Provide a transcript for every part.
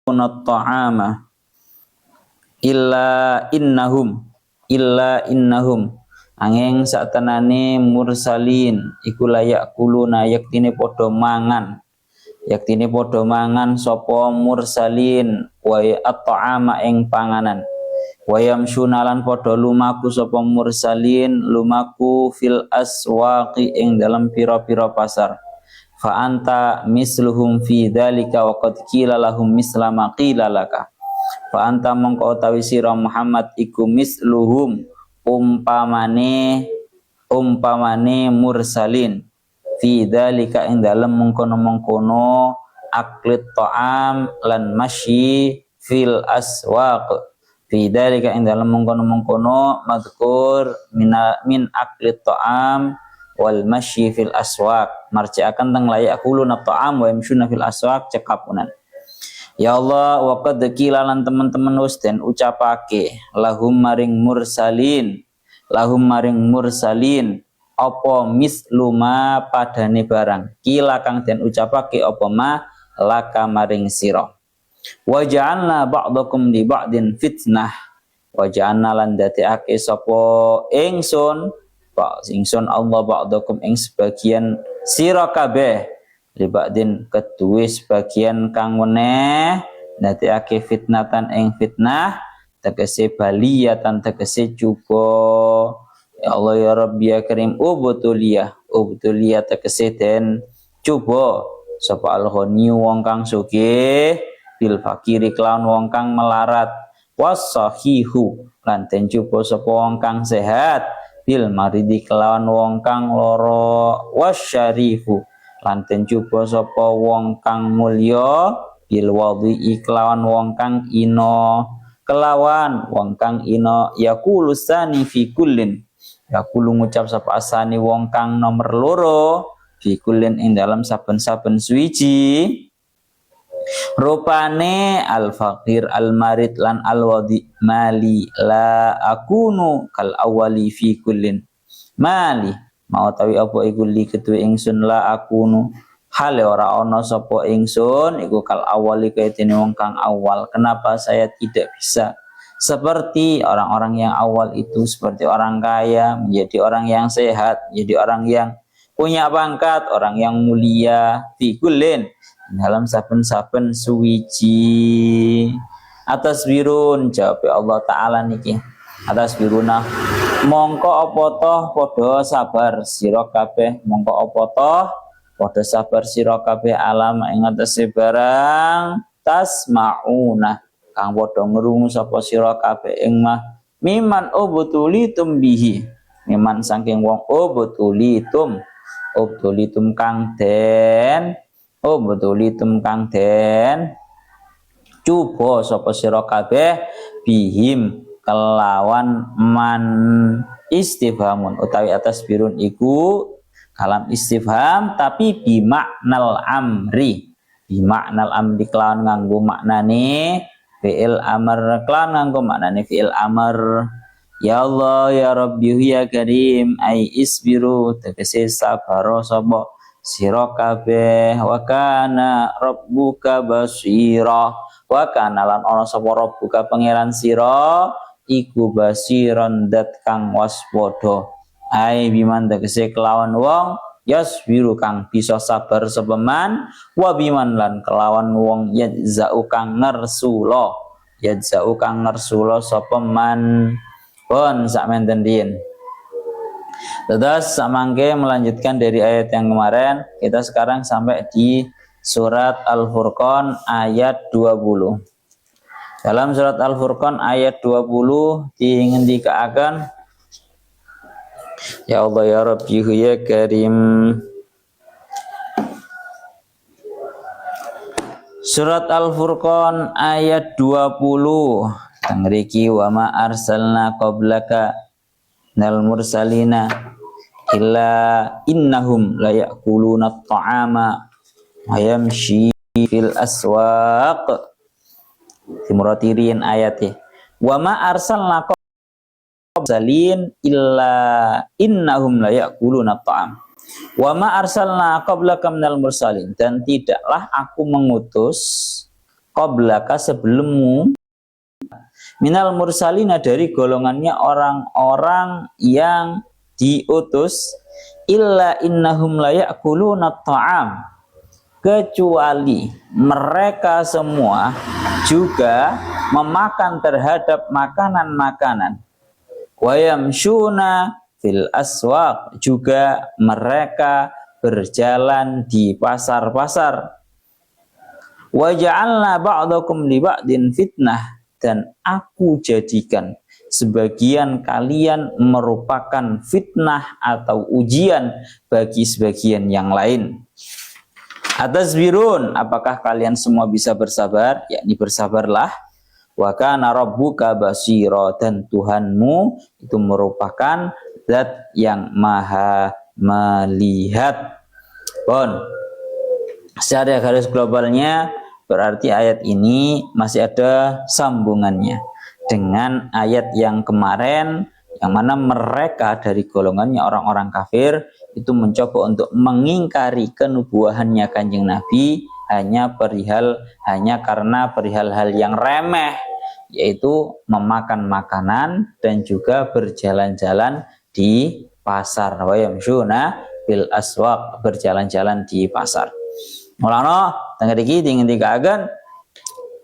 ta'ama illa innahum angin satenane mursalin iku layak kuluna yaktine padha mangan sapa mursalin wa at-ta'ama ing panganan wa yamsunalan padha lumaku sapa mursalin lumaku fil aswaqi ing dalam pira-pira pasar fa anta misluhum fi dzalika wa qad qila lahum misla ma qila laka fa anta mongko utawi sira Muhammad iku misluhum umpamane mursalin fi dzalika ing dalem mengkono-mengkono aklit ta'am lan masyi fil aswaq fi dzalika ing dalem mengkono-mengkono madkur min aklit ta'am wal masyi fil aswaq marji'akan teng layak kuluna ta'am wa yamshuna fil aswaq cekapunan. Ya Allah wa qad lan teman-teman wis den ucapake lahum maring mursalin apa misluma padane barang kila kang den ucapake apa ma laka maring sira wa ja'alna ba'dakum li ba'din fitnah wa ja'alna lan dadekake sapa ingsun Allah ba'dakum ing sebagian sira kabeh libadin keduwe sebagian kang weneh dadekake fitnatan ing fitnah tegese baliyatan tegese cuba ya Allah ya Rabbi ya Karim ubtuliyah tegese den cuba sapa al-ghani wong kang sugih bil fakiri kelawan wong kang melarat wasahihu lan den cuba sapa wong kang sehat bil maridi kelawan wong kang lara wasyarifu lan den cuba sapa wong kang mulya bil wadhi kelawan wong kang ina yakulusani fi kullin yakulu ngucap sapa asani wong kang nomor loro fi kullin ing dalam saben-saben suwiji rupane al faqir al marid lan al wadhi mali la akunu kal awali fi kullin mali mau tawi apa iku li ketuwe ingsun la akunu hale ora ana sapa ingsun iku kal awali kaya dene wong kang awal. Kenapa saya tidak bisa seperti orang-orang yang awal itu, seperti orang kaya, menjadi orang yang sehat, menjadi orang yang punya pangkat, orang yang mulia fi kullin dalam saben-saben suwiji. Atas birun jawab Allah taala niki atas biruna mongko apa toh padha sabar sira kabeh mongko apa toh padha sabar sira kabeh alam ing atase barang tasmauna kang padha ngrungu sapa sira kabeh ing mah miman ubtulitum bihi miman saking wong ubtulitum kang den cuba sapa sira kabeh bihim kelawan man istifhamun utawi atas birun iku kalam istifham tapi bimaknal amri kelawan nganggo maknane fi'il amr ya Allah ya Rabbi ya Karim ai isbiru tegese sabaro sapa sira kabeh wa kana rabbuka basira wa kana lan ana sapa rabbuka pangeran sira iku basiron dat kang waspada ai biman tegese kelawan wong yasbiru kang bisa sabar sepeman wa biman lan kelawan wong yadzau kang ngersula sapa man pun sakmenten din. Terus samangke melanjutkan dari ayat yang kemarin, kita sekarang sampai di surat Al-Furqan ayat 20. Dalam surat Al-Furqan ayat 20 diingendikaken ya Allah ya Rabbi ya Karim. Surat Al-Furqan ayat 20 tangriki wa ma arsalna qablaka nal mursalina illa innahum la ya'kuluna at-ta'ama wa yamshi fil aswaq Timuratirin ayatih wa ma arsalna qablin illa innahum la ya'kuluna at-ta'am wa ma arsalna qablaka minal mursalin dan tidaklah aku mengutus qablaka sebelummu, minal mursalina dari golongannya orang-orang yang diutus, illa innahum la ya'kuluna ta'am, kecuali mereka semua juga memakan terhadap makanan-makanan, wa yamshuna fil aswaq, juga mereka berjalan di pasar-pasar, wa ja'alna ba'dakum li ba'din fitnah, dan aku jadikan sebagian kalian merupakan fitnah atau ujian bagi sebagian yang lain. Atasbirun, apakah kalian semua bisa bersabar? Yakni bersabarlah. Wa kana rabbuka basira, dan Tuhanmu itu merupakan zat yang maha melihat. Bon, secara garis globalnya berarti ayat ini masih ada sambungannya dengan ayat yang kemarin, yang mana mereka dari golongannya orang-orang kafir itu mencoba untuk mengingkari kenubuahannya Kanjeng Nabi hanya karena perihal hal yang remeh, yaitu memakan makanan dan juga berjalan-jalan di pasar. Wa yamshuna bil aswaq, berjalan-jalan di pasar. Mulana tengah iki dikatakan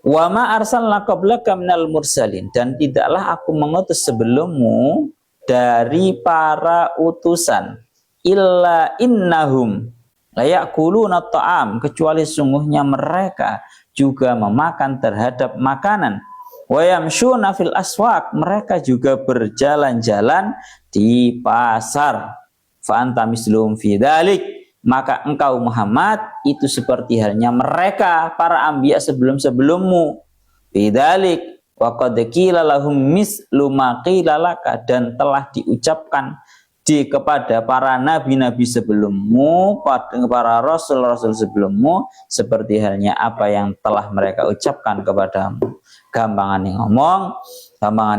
wa ma arsalna qablaka minal mursalin, dan tidaklah aku mengutus sebelummu dari para utusan, illa innahum la ya'kuluna ta'am, kecuali sungguhnya mereka juga memakan terhadap makanan, wa yamshuna fil aswaq, mereka juga berjalan-jalan di pasar, fa anta mislum fi dzalik, maka engkau Muhammad itu seperti halnya mereka para anbiya sebelum-sebelummu. Bidzalik wa qad qila lahum mislu ma qila laka, dan telah diucapkan kepada para nabi-nabi sebelummu, para rasul-rasul sebelummu, seperti halnya apa yang telah mereka ucapkan kepadamu. Gampangan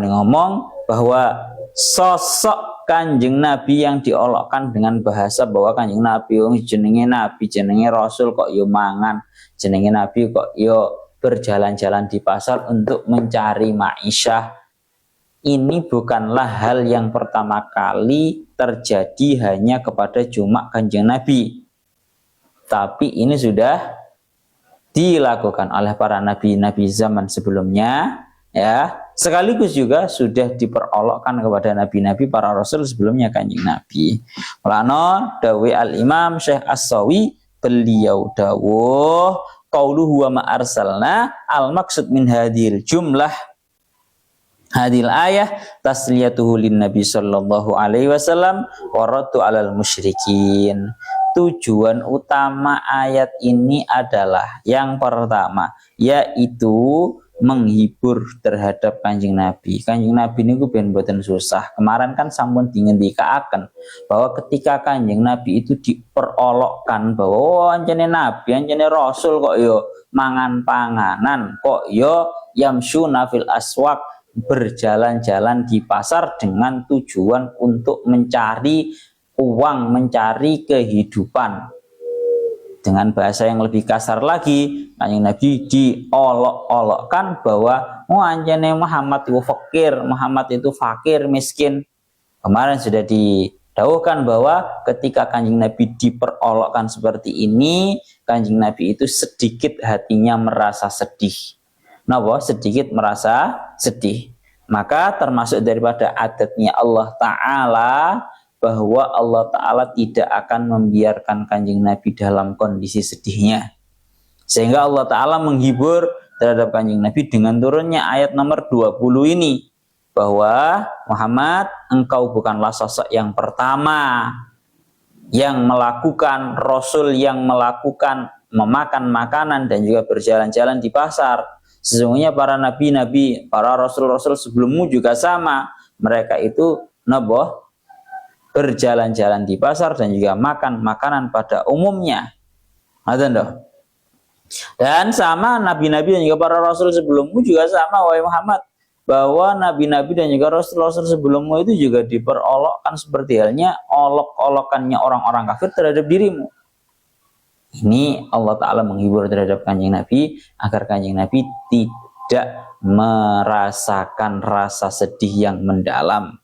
ngomong bahwa sosok Kanjeng Nabi yang diolokkan dengan bahasa bahwa Kanjeng Nabi jenenge Rasul kok yo mangan, jenenge Nabi kok yo berjalan-jalan di pasar untuk mencari ma'isyah. Ini bukanlah hal yang pertama kali terjadi hanya kepada cuma Kanjeng Nabi, tapi ini sudah dilakukan oleh para nabi-nabi zaman sebelumnya, ya, sekaligus juga sudah diperolokkan kepada nabi-nabi para rasul sebelumnya Kanjeng Nabi. Mulane dawe al-Imam Syekh As-Sawi, beliau dawuh qauluhu wa ma arsalna, al-maksud min hadhil jumlah hadil ayah tasliyatuhu lin nabi sallallahu alaihi wasallam wa raddu alal musyrikin. Tujuan utama ayat ini adalah yang pertama, yaitu menghibur terhadap Kanjeng Nabi. Kanjeng Nabi niku ben mboten susah. Kemarin kan sampun dingendikaaken bahwa ketika Kanjeng Nabi itu diperolokkan bahwa oh, anjene nabi, anjene rasul kok yo mangan panganan, kok yo yamsyuna fil aswaq, berjalan-jalan di pasar dengan tujuan untuk mencari uang, mencari kehidupan. Dengan bahasa yang lebih kasar lagi, Kanjeng Nabi diolok-olokkan bahwa oh anjane Muhammad itu fakir, Muhammad itu fakir, miskin. Kemarin sudah didawuhkan bahwa ketika Kanjeng Nabi diperolokkan seperti ini, Kanjeng Nabi itu sedikit hatinya merasa sedih. Napa? Sedikit merasa sedih. Maka termasuk daripada adatnya Allah Ta'ala bahwa Allah Ta'ala tidak akan membiarkan Kanjeng Nabi dalam kondisi sedihnya. Sehingga Allah Ta'ala menghibur terhadap Kanjeng Nabi dengan turunnya ayat nomor 20 ini. Bahwa Muhammad, engkau bukanlah sosok yang pertama yang melakukan, Rasul yang melakukan memakan makanan dan juga berjalan-jalan di pasar. Sesungguhnya para nabi-nabi, para rasul-rasul sebelummu juga sama. Mereka itu berjalan-jalan di pasar dan juga makan makanan pada umumnya. Dan sama nabi-nabi dan juga para rasul sebelummu juga sama, wahai Muhammad, bahwa nabi-nabi dan juga rasul-rasul sebelummu itu juga diperolokkan seperti halnya olok-olokannya orang-orang kafir terhadap dirimu. Ini Allah Ta'ala menghibur terhadap Kanjeng Nabi agar Kanjeng Nabi tidak merasakan rasa sedih yang mendalam.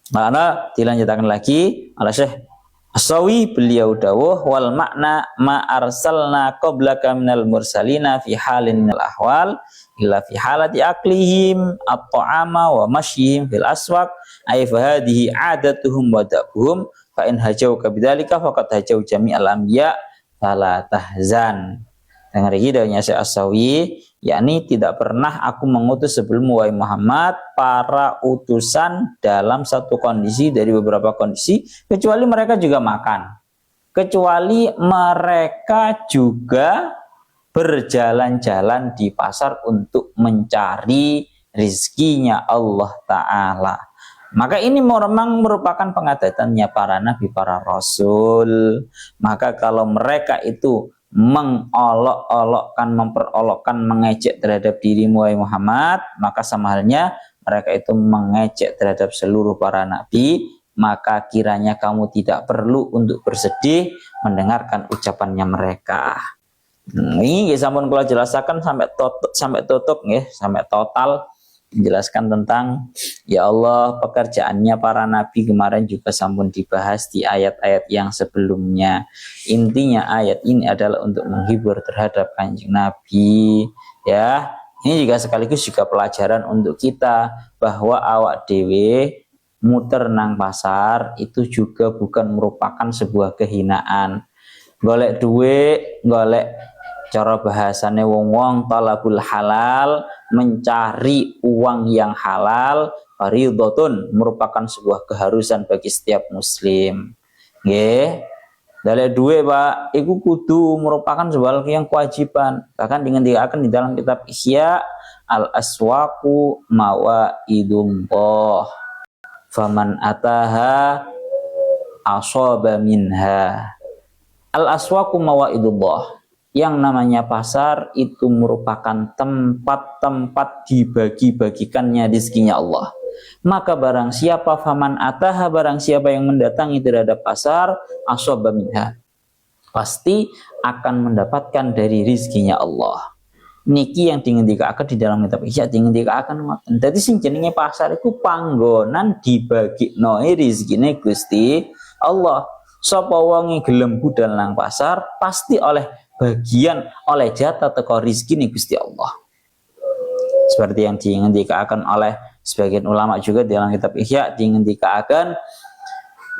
Karena dilanjutkan lagi oleh Syekh As-Sawi, beliau dawuh wal makna ma arsalna qablaka minal mursalina fi halin minal ahwal illa fi halati aklihim at-ta'ama wa masyihim fil aswaq ay fa hadhihi adatuhum wa dabuhum fa in hajau ka bidzalika faqad hajau jami'al anbiya fala tahzan. Dengar hidayahnya Syekh As-Sawi, yakni tidak pernah aku mengutus sebelum wahai Muhammad para utusan dalam satu kondisi dari beberapa kondisi, kecuali mereka juga makan, kecuali mereka juga berjalan-jalan di pasar untuk mencari rizkinya Allah Ta'ala. Maka ini memang merupakan pengadatannya para nabi, para rasul. Maka kalau mereka itu mengolok-olokkan, memperolokkan, mengejek terhadap dirimu wahai Muhammad, maka sama halnya mereka itu mengejek terhadap seluruh para nabi. Maka kiranya kamu tidak perlu untuk bersedih mendengarkan ucapannya mereka. Ini sampun kula jelasaken sampai tutup nggih, sampai total menjelaskan tentang ya Allah pekerjaannya para nabi kemarin juga sampun dibahas di ayat-ayat yang sebelumnya. Intinya ayat ini adalah untuk menghibur terhadap Kanjeng Nabi ya. Ini juga sekaligus juga pelajaran untuk kita bahwa awak dewe muter nang pasar itu juga bukan merupakan sebuah kehinaan. Golek duit, golek cara bahasane wong-wong talabul halal, mencari uang yang halal, fardhotun, merupakan sebuah keharusan bagi setiap muslim. Nggih. Dalek duwe Pak, iku kudu merupakan sebuah yang kewajiban. Bahkan dikatakan di dalam kitab Ihya al-aswaqu mawaidullah. Faman ataha asaba minha. Al-aswaqu mawaidullah. Yang namanya pasar itu merupakan tempat-tempat dibagi-bagikannya rizkinya Allah. Maka barang siapa faman ataha, barang siapa yang mendatangi terhadap pasar, asobba minha, pasti akan mendapatkan dari rizkinya Allah. Niki yang dingendikaken di dalam kitab Ihya dingendikaken ngoten. Dadi sing jenenge pasar iku panggonan dibagikno rizkine Gusti Allah. Sapa wonge gelem budal nang pasar pasti oleh bagian, oleh jatah teko rizki nih Gusti Allah. Seperti yang dingendikaken oleh sebagian ulama juga dalam kitab Ihya dingendikaken,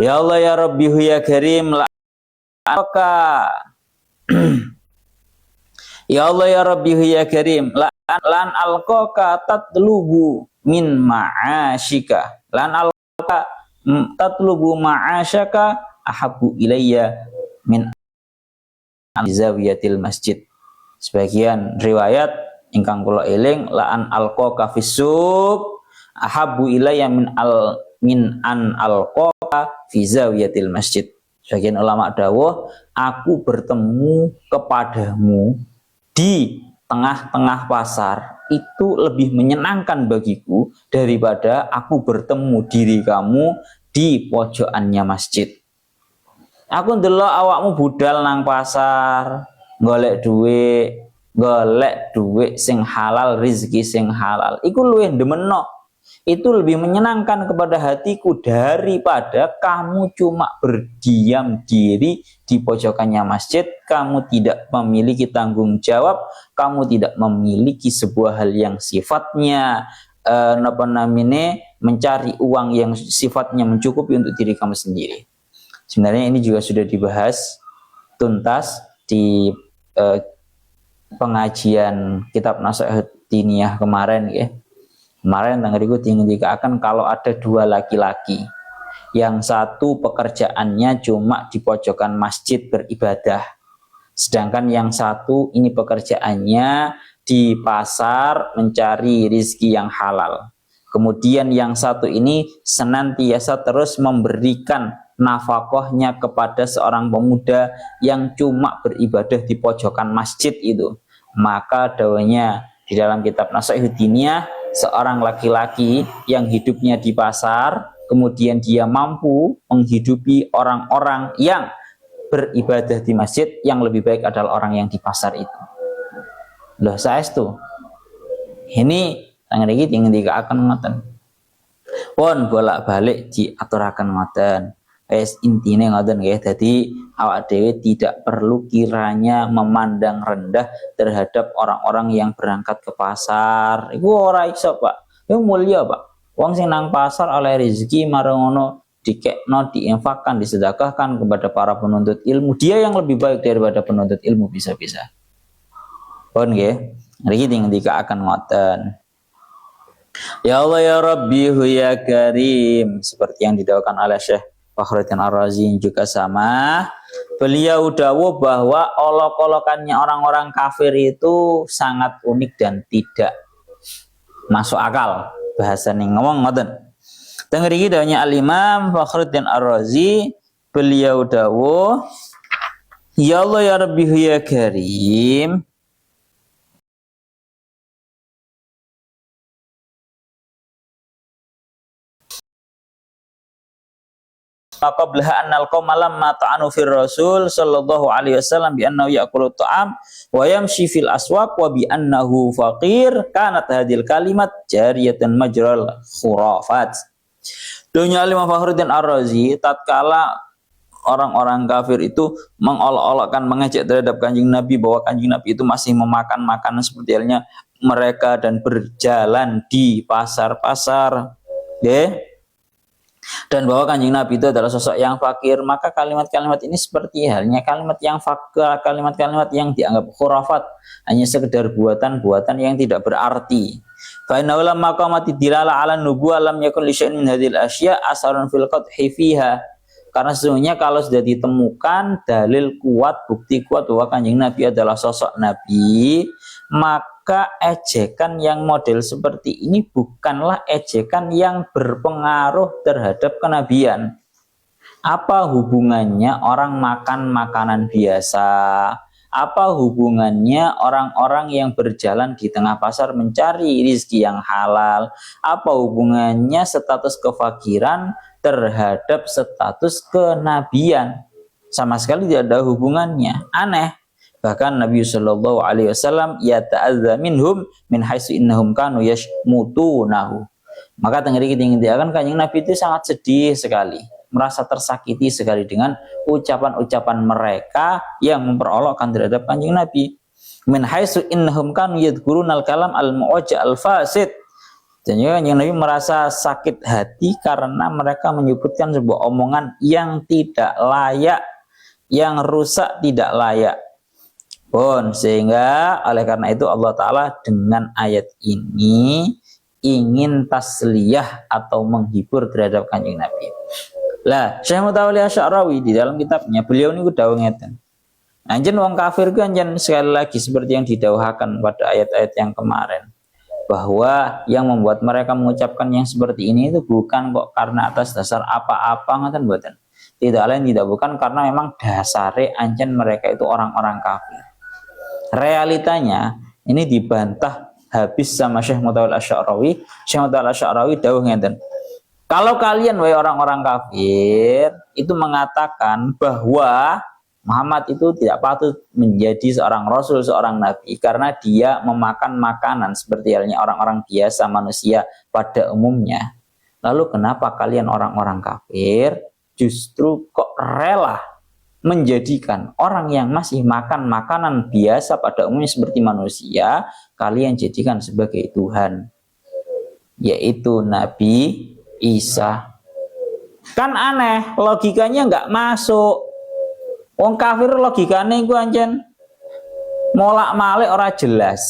ya Allah ya Rabbi ya Karim la alqa ya Allah ya Rabbi ya Karim lan alqaka tatlubu min ma'asyika lan alqa tatlubu ma'asyaka ahabbu ilayya min zawiyatil masjid. Sebagian riwayat ingkang kula eling la'an alqaka fisuk ahabbu ilayya min an alqaka fi zawiyatil masjid. Sebagian ulama dawuh, aku bertemu kepadamu di tengah-tengah pasar itu lebih menyenangkan bagiku daripada aku bertemu diri kamu di pojokannya masjid. Aku ndelok awakmu budal nang pasar, golek duit sing halal, rezeki sing halal. Iku luwih ndemenok. Itu lebih menyenangkan kepada hatiku daripada kamu cuma berdiam diri di pojokannya masjid, kamu tidak memiliki tanggung jawab, kamu tidak memiliki sebuah hal yang sifatnya mencari uang yang sifatnya mencukupi untuk diri kamu sendiri. Sebenarnya ini juga sudah dibahas tuntas di pengajian kitab Nasihat Diniyah kemarin ya. Kemarin tanggal itu dingendikaken kalau ada dua laki-laki, yang satu pekerjaannya cuma di pojokan masjid beribadah, sedangkan yang satu ini pekerjaannya di pasar mencari rizki yang halal. Kemudian yang satu ini senantiasa terus memberikan nafkahnya kepada seorang pemuda yang cuma beribadah di pojokan masjid itu. Maka dawanya di dalam kitab Nasihat Diniyah, seorang laki-laki yang hidupnya di pasar, kemudian dia mampu menghidupi orang-orang yang beribadah di masjid, yang lebih baik adalah orang yang di pasar itu. Loh saestu. Ini tangan iki dikaaken ngoten. Pun bolak-balik diaturaken ngoten. Intine ngoten nggih. Dadi awak dhewe tidak perlu kiranya memandang rendah terhadap orang-orang yang berangkat ke pasar. Iku ora iso, Pak. Iku mulia, Pak. Wong sing nang pasar oleh rezeki marang ngono dikekno, diinfakkan, disedekahkan kepada para penuntut ilmu. Dia yang lebih baik daripada penuntut ilmu bisa-bisa. Pun nggih. Niki dikaaken ngoten. Ya Allah ya Rabbi ya Karim, seperti yang didoakan oleh Syekh Fakhruddin Ar-Razi juga sama. Beliau dawuh bahwa olok-olokannya orang-orang kafir itu sangat unik dan tidak masuk akal. Bahasa ning ngomong ngoten. Teng mriki dawuhnya Al-Imam Fakhruddin Ar-Razi, beliau dawuh, Ya Allah ya Rabbi ya Karim, qablaha annal qauma lamma ta'anu fir rasul sallallahu alaihi wasallam bi annahu ya'kulu ta'am wa yamshi fil aswaq wa bi annahu faqir, kanat hadhil kalimat jariyatan majral khurafat. Dunia Imam Fakhruddin Ar-Razi, tatkala orang-orang kafir itu mengolok-olokkan, mengejek terhadap Kanjeng Nabi bahwa Kanjeng Nabi itu masih memakan makanan seperti halnya mereka dan berjalan di pasar-pasar, dan bahwa Kanjeng Nabi itu adalah sosok yang fakir, maka kalimat-kalimat ini seperti halnya kalimat yang fakir, kalimat-kalimat yang dianggap khurafat, hanya sekedar buatan-buatan yang tidak berarti. Fa inna ulama qamati dilala ala nubuwah lam yakun li syai'in min hadhil asya asarun fil qadhi fiha. Karena sesungguhnya kalau sudah ditemukan dalil kuat, bukti kuat bahwa Kanjeng Nabi adalah sosok Nabi, maka ejekan yang model seperti ini bukanlah ejekan yang berpengaruh terhadap kenabian. Apa hubungannya orang makan makanan biasa? Apa hubungannya orang-orang yang berjalan di tengah pasar mencari rezeki yang halal? Apa hubungannya status kefakiran terhadap status kenabian? Sama sekali tidak ada hubungannya. Aneh. Bahkan Nabi Shallallahu Alaihi Wasallam yata'adza minhum min haitsu innahum kanu yashmutunahu. Maka tenggeri akan Kanjeng Nabi itu sangat sedih sekali, merasa tersakiti sekali dengan ucapan-ucapan mereka yang memperolokkan terhadap Kanjeng Nabi. Min haitsu innahum kanu yadhkurunal kalam al-mu'ajja al-fasid. Dan Kanjeng Nabi merasa sakit hati karena mereka menyebutkan sebuah omongan yang tidak layak, yang rusak, tidak layak. Sehingga oleh karena itu Allah Ta'ala dengan ayat ini ingin tasliyah atau menghibur terhadap Kanjeng Nabi. Lah, Syekh Mutawalli Asy'arawi di dalam kitabnya beliau niku dawuh ngeten. Anjen wong kafir ku anjen sekali lagi seperti yang didawuhaken pada ayat-ayat yang kemarin, bahwa yang membuat mereka mengucapkan yang seperti ini itu bukan kok karena atas dasar apa-apa ngoten mboten. Tidak lain tidak bukan karena memang dasare anjen mereka itu orang-orang kafir. Realitanya ini dibantah habis sama Syekh Mutawalli Asy'arawi. Syekh Mutawalli Asy'arawi dawuh ngeten. Kalau kalian wahai orang-orang kafir itu mengatakan bahwa Muhammad itu tidak patut menjadi seorang rasul, seorang nabi karena dia memakan makanan seperti halnya orang-orang biasa manusia pada umumnya. Lalu kenapa kalian orang-orang kafir justru kok rela menjadikan orang yang masih makan makanan biasa pada umumnya seperti manusia kalian jadikan sebagai Tuhan, yaitu Nabi Isa? Kan aneh, logikanya nggak masuk. Wong kafir logikanya itu anjen molak-malik ora jelas.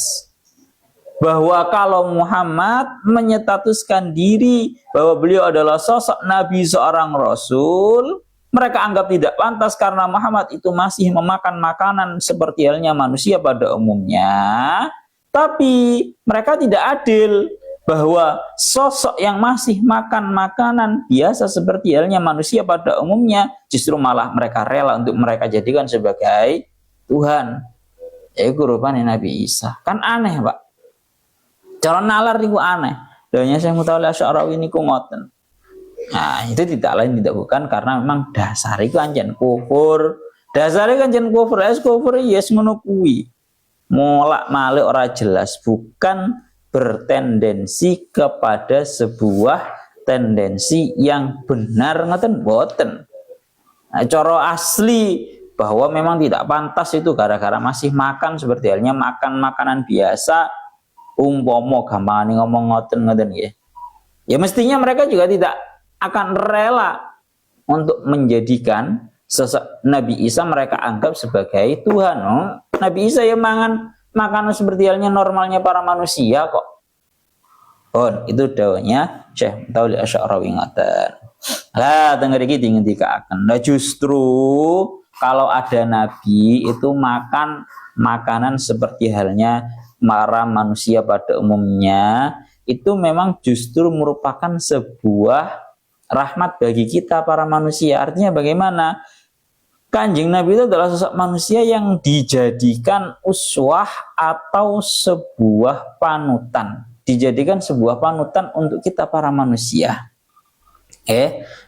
Bahwa kalau Muhammad menyetatuskan diri bahwa beliau adalah sosok Nabi, seorang Rasul, mereka anggap tidak pantas karena Muhammad itu masih memakan makanan seperti halnya manusia pada umumnya. Tapi mereka tidak adil bahwa sosok yang masih makan makanan biasa seperti halnya manusia pada umumnya justru malah mereka rela untuk mereka jadikan sebagai Tuhan. Yaitu rupanya Nabi Isa. Kan aneh, Pak. Cara nalar itu aneh. Doanya Syekh Mutawalli Asy'arawi niku ngoten. Nah, itu tidak lain tidak bukan karena memang dasar itu anjen kufur, Dasarnya kan jen kufur yes ngono kuwi. Molak-malik ora jelas, bukan bertendensi kepada sebuah tendensi yang benar ngoten boten. Nah, cara asli bahwa memang tidak pantas itu gara-gara masih makan seperti halnya makan makanan biasa, umpomo gampang ngomong ngoten ya. Ya mestinya mereka juga tidak akan rela untuk menjadikan Nabi Isa mereka anggap sebagai Tuhan. Nabi Isa ya mangan makanan seperti halnya normalnya para manusia kok. Itu dawanya Syekh Mutawalle Asy'arawi ngaten. Lah tengger iki dingendikaken. Nah justru kalau ada nabi itu makan makanan seperti halnya para manusia pada umumnya, itu memang justru merupakan sebuah rahmat bagi kita para manusia. Artinya bagaimana? Kanjeng Nabi itu adalah sosok manusia yang dijadikan uswah atau sebuah panutan. Dijadikan sebuah panutan untuk kita para manusia.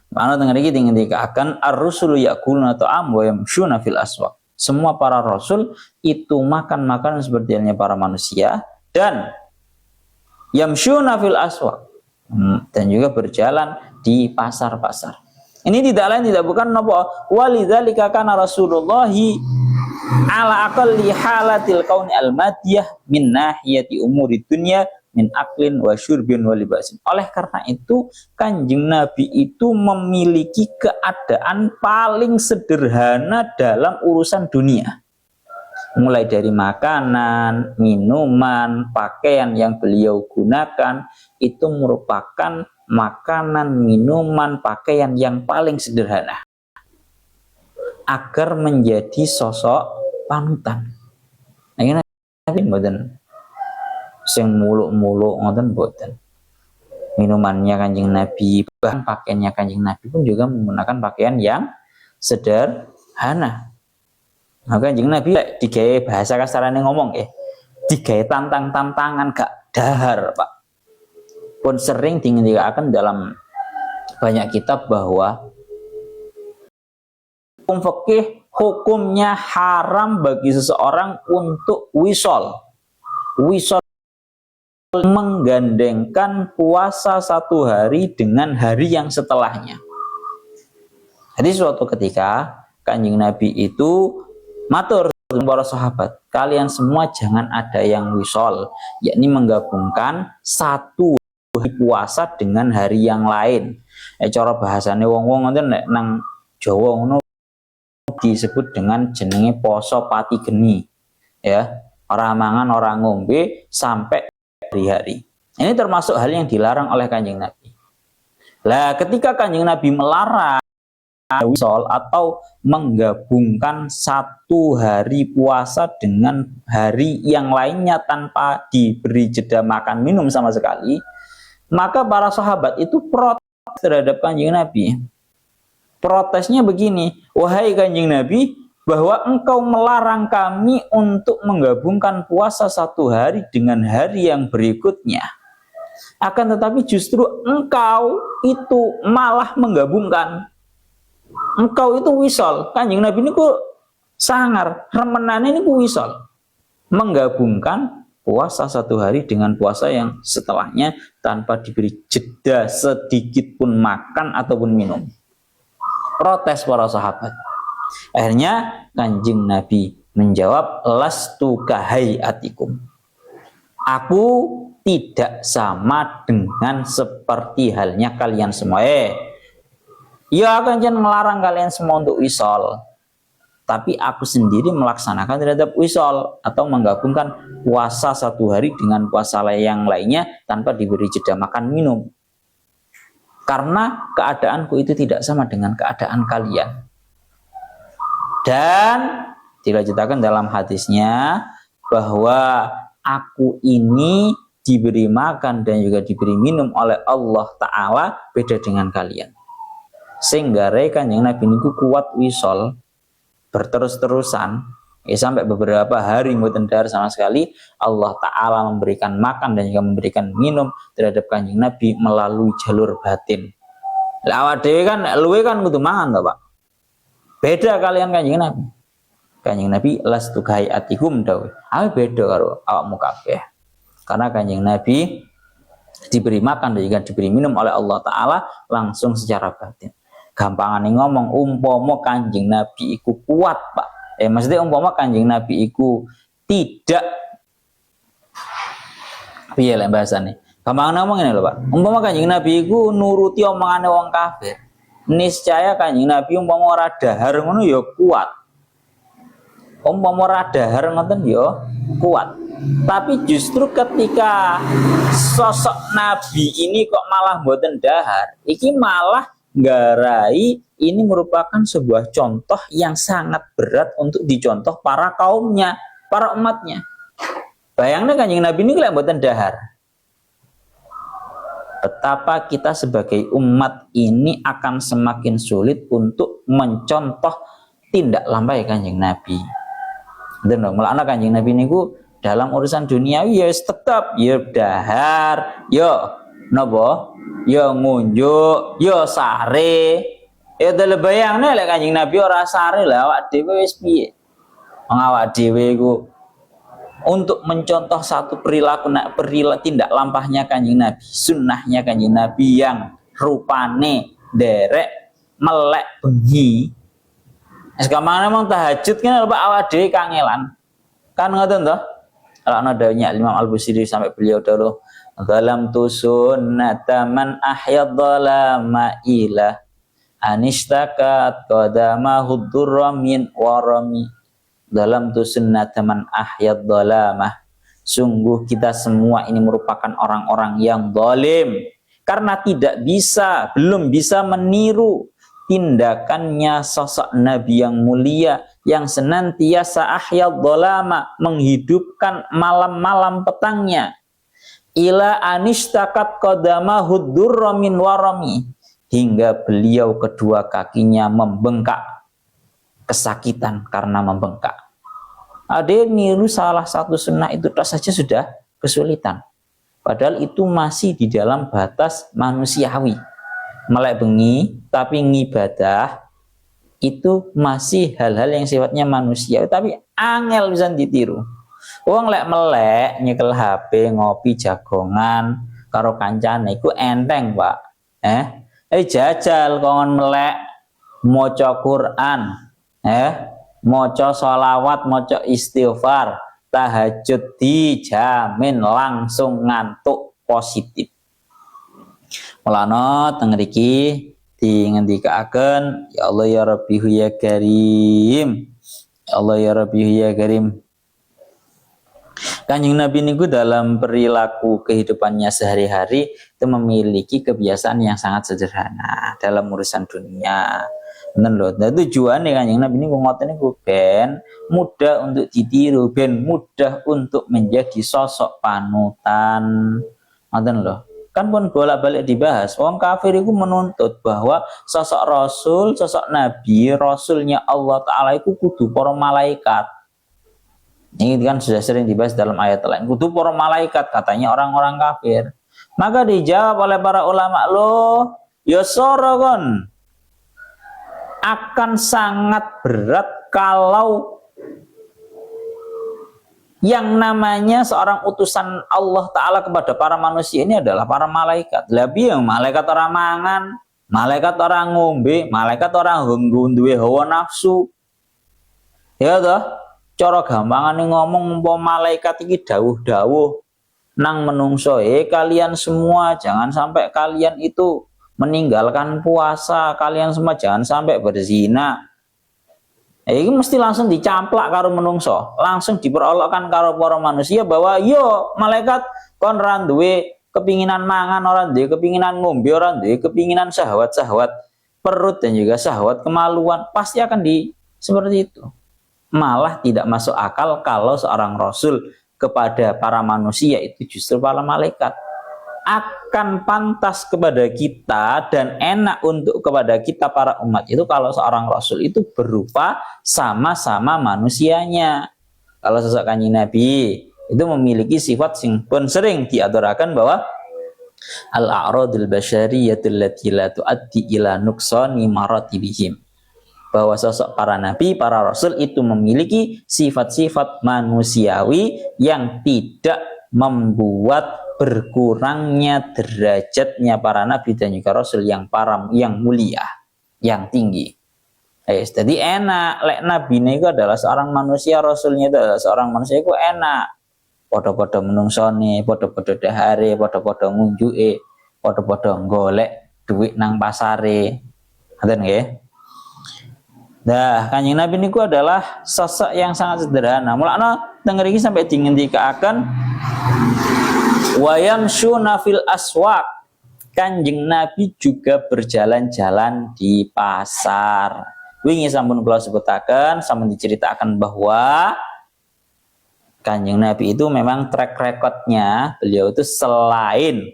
Mana dengar iki dikatakan ar-rusulu yaquluna ta'am wa yamshuna fil aswaq. Semua para rasul itu makan makanan seperti halnya para manusia dan yamshuna fil aswaq, dan juga berjalan di pasar-pasar. Ini tidak lain tidak bukan napa walidzalika kana Rasulullahi ala aqalli halatil kauni al-madiyah min nahiyati umuri dunya min aklin wa syurbin wa libasin. Oleh karena itu Kanjeng Nabi itu memiliki keadaan paling sederhana dalam urusan dunia. Mulai dari makanan, minuman, pakaian yang beliau gunakan itu merupakan makanan, minuman, pakaian yang paling sederhana agar menjadi sosok panutan. Nah, ini Nabi mboten sing muluk-muluk ngoten mboten. Minumannya Kanjeng Nabi, bahkan pakaiannya Kanjeng Nabi pun juga menggunakan pakaian yang sederhana. Maka Kanjeng Nabi digawe bahasa kasarane ngomong digawe tantang-tantangan gak dahar, Pak. Pun sering dingendikaken dalam banyak kitab bahwa hukum fikih hukumnya haram bagi seseorang untuk wisol menggandengkan puasa satu hari dengan hari yang setelahnya. Jadi suatu ketika Kanjeng Nabi itu matur para sahabat, kalian semua jangan ada yang wisol, yakni menggabungkan satu puasa dengan hari yang lain. Cara bahasane wong-wong ngoten nek nang Jawa ngono disebut dengan jenenge poso pati geni. Ya, ora mangan, ora ngombe sampai hari-hari. Ini termasuk hal yang dilarang oleh Kanjeng Nabi. Lah, ketika Kanjeng Nabi melarang wisol atau menggabungkan satu hari puasa dengan hari yang lainnya tanpa diberi jeda makan minum sama sekali, maka para sahabat itu protes terhadap Kanjeng Nabi. Protesnya begini, wahai Kanjeng Nabi, bahwa engkau melarang kami untuk menggabungkan puasa satu hari dengan hari yang berikutnya. Akan tetapi justru engkau itu malah menggabungkan. Engkau itu wisol. Kanjeng Nabi ini kok sangar, remenane ini wisol. Menggabungkan puasa satu hari dengan puasa yang setelahnya tanpa diberi jeda sedikit pun makan ataupun minum. Protes para sahabat. Akhirnya Kanjeng Nabi menjawab, lastu kahayatikum. Aku tidak sama dengan seperti halnya kalian semua. Ya akan jangan melarang kalian semua untuk wisol. Tapi aku sendiri melaksanakan terhadap wisol atau menggabungkan puasa satu hari dengan puasa yang lainnya tanpa diberi jeda makan minum. Karena keadaanku itu tidak sama dengan keadaan kalian. Dan dilanjutkan dalam hadisnya bahwa aku ini diberi makan dan juga diberi minum oleh Allah Ta'ala beda dengan kalian. Sehingga Kanjeng Nabi niku kuat wisol berterus-terusan sampai beberapa hari mboten dahar sama sekali. Allah Ta'ala memberikan makan dan juga memberikan minum terhadap Kanjeng Nabi melalui jalur batin. Lah awak dhewe kan luwe kan kudu mangan to, Pak. Beda kalian Kanjeng Nabi. Kanjeng Nabi lastu kahayatihum dawe. Awe beda karo awakmu kabeh. Karena Kanjeng Nabi diberi makan dan juga diberi minum oleh Allah Ta'ala langsung secara batin. Gampangane ngomong umpama Kanjeng Nabi iku kuat, Pak. Maksudnya umpama Kanjeng Nabi iku tidak piye lek bahasane. Gampangane ngomong ngene lho, Pak. Umpama Kanjeng Nabi iku nuruti omongane wong kafir. Niscaya Kanjeng Nabi umpama ora dahar ngono ya kuat. Umpama ora dahar ngoten ya kuat. Tapi justru ketika sosok Nabi ini kok malah mboten dahar, iki malah nggarai ini merupakan sebuah contoh yang sangat berat untuk dicontoh para kaumnya, para umatnya. Bayangnya Kanjeng Nabi ini lek mboten dahar. Betapa kita sebagai umat ini akan semakin sulit untuk mencontoh tindak lampai Kanjeng Nabi. Dan melakna Kanjeng Nabi niku dalam urusan duniawi ya tetap ya dahar, ya napa? Ya ngunjuk, ya sare. Ya dele bayangne lek Kanjeng Nabi ora sare lah awak dhewe wis piye? Wong awak dhewe iku untuk mencontoh satu perilaku tindak lampahnya Kanjeng Nabi, sunnahnya Kanjeng Nabi yang rupane derek melek bengi. Sekamane mong tahajud kan Pak awak dhewe kangelan. Kan ngoten to? Kalau nadanya Imam Al-Busiri sampai beliau dulu dalam tu sunnata man ahyad dhalama ila anistakat qadamahu dhurra min warami. Dalam tu sunnata man ahyad dhalamah. Sungguh kita semua ini merupakan orang-orang yang zalim karena belum bisa meniru tindakannya sosok Nabi yang mulia yang senantiasa ahyad dhalama, menghidupkan malam-malam petangnya. Ila anistakat qadamahu dhurra min warami, hingga beliau kedua kakinya membengkak kesakitan karena membengkak. Ada niru salah satu sunnah itu saja sudah kesulitan. Padahal itu masih di dalam batas manusiawi. Melek bengi tapi ngibadah itu masih hal-hal yang sifatnya manusiawi tapi angel bisa ditiru. Wong lek melek nyekel HP ngopi jagongan karo kancane iku enteng, Pak. Jajal kongon melek maca Quran, maca sholawat, maca istighfar, tahajud dijamin langsung ngantuk positif. Mulane teng mriki dingendikaken ya Allah ya Rabbihu ya Karim. Ya Allah ya Rabbihu ya Karim. Kanjeng Nabi niku dalam perilaku kehidupannya sehari-hari itu memiliki kebiasaan yang sangat sederhana dalam urusan dunia. Bener lho. Nah, tujuane Kanjeng Nabi niku ngoten niku ben mudah untuk ditiru, ben mudah untuk menjadi sosok panutan. Ngoten lho. Kan pun bolak-balik dibahas. Wong kafir itu menuntut bahwa sosok Rasul, sosok Nabi, Rasulnya Allah Ta'ala itu kudu para malaikat. Ini kan sudah sering dibahas dalam ayat lain. Kudu para malaikat katanya orang-orang kafir. Maka dijawab oleh para ulama, loh, ya sorogon akan sangat berat kalau yang namanya seorang utusan Allah Ta'ala kepada para manusia ini adalah para malaikat. Lebih yang malaikat orang mangan, malaikat orang ngombe, malaikat orang duwe hawa nafsu. Ya toh, cara gampangane ngomong malaikat iki dawuh-dawuh nang menungso, kalian semua jangan sampai kalian itu meninggalkan puasa, kalian semua jangan sampai berzina. Ini mesti langsung dicamplak karo menungso, langsung diperolokkan karo para manusia bahwa yo malaikat kon ora duwe kepinginan mangan, ora duwe kepinginan ngombe, ora duwe kepinginan syahwat-syahwat perut dan juga syahwat kemaluan, pasti akan seperti itu. Malah tidak masuk akal kalau seorang rasul kepada para manusia itu justru para malaikat. Akan pantas kepada kita dan enak untuk kepada kita para umat itu kalau seorang rasul itu berupa sama-sama manusianya. Kalau sosok Kanjeng Nabi itu memiliki sifat yang pun sering diaturakan bahwa al-a'radul basyariyatul lati la tuaddi ila nuqsani maratibihim. bahwa sosok para nabi, para rasul itu memiliki sifat-sifat manusiawi yang tidak membuat berkurangnya derajatnya para nabi dan juga rasul yang mulia, yang tinggi. Jadi enak, lek nabi itu adalah seorang manusia, rasulnya itu adalah seorang manusia, itu enak. Podo-podo menungsone, podo-podo dahare, podo-podo ngunjuke, podo-podo golek duit nang pasare. Ngoten nggih. Nah, Kanjeng Nabi niku adalah sosok yang sangat sederhana. Mulane teng mriki sampai dingendikaken wa yamshuna fil aswaq. Kanjeng Nabi juga berjalan-jalan di pasar. Wingi sampun kula sebutaken, sampun diceritakan bahwa Kanjeng Nabi itu memang track recordnya beliau itu selain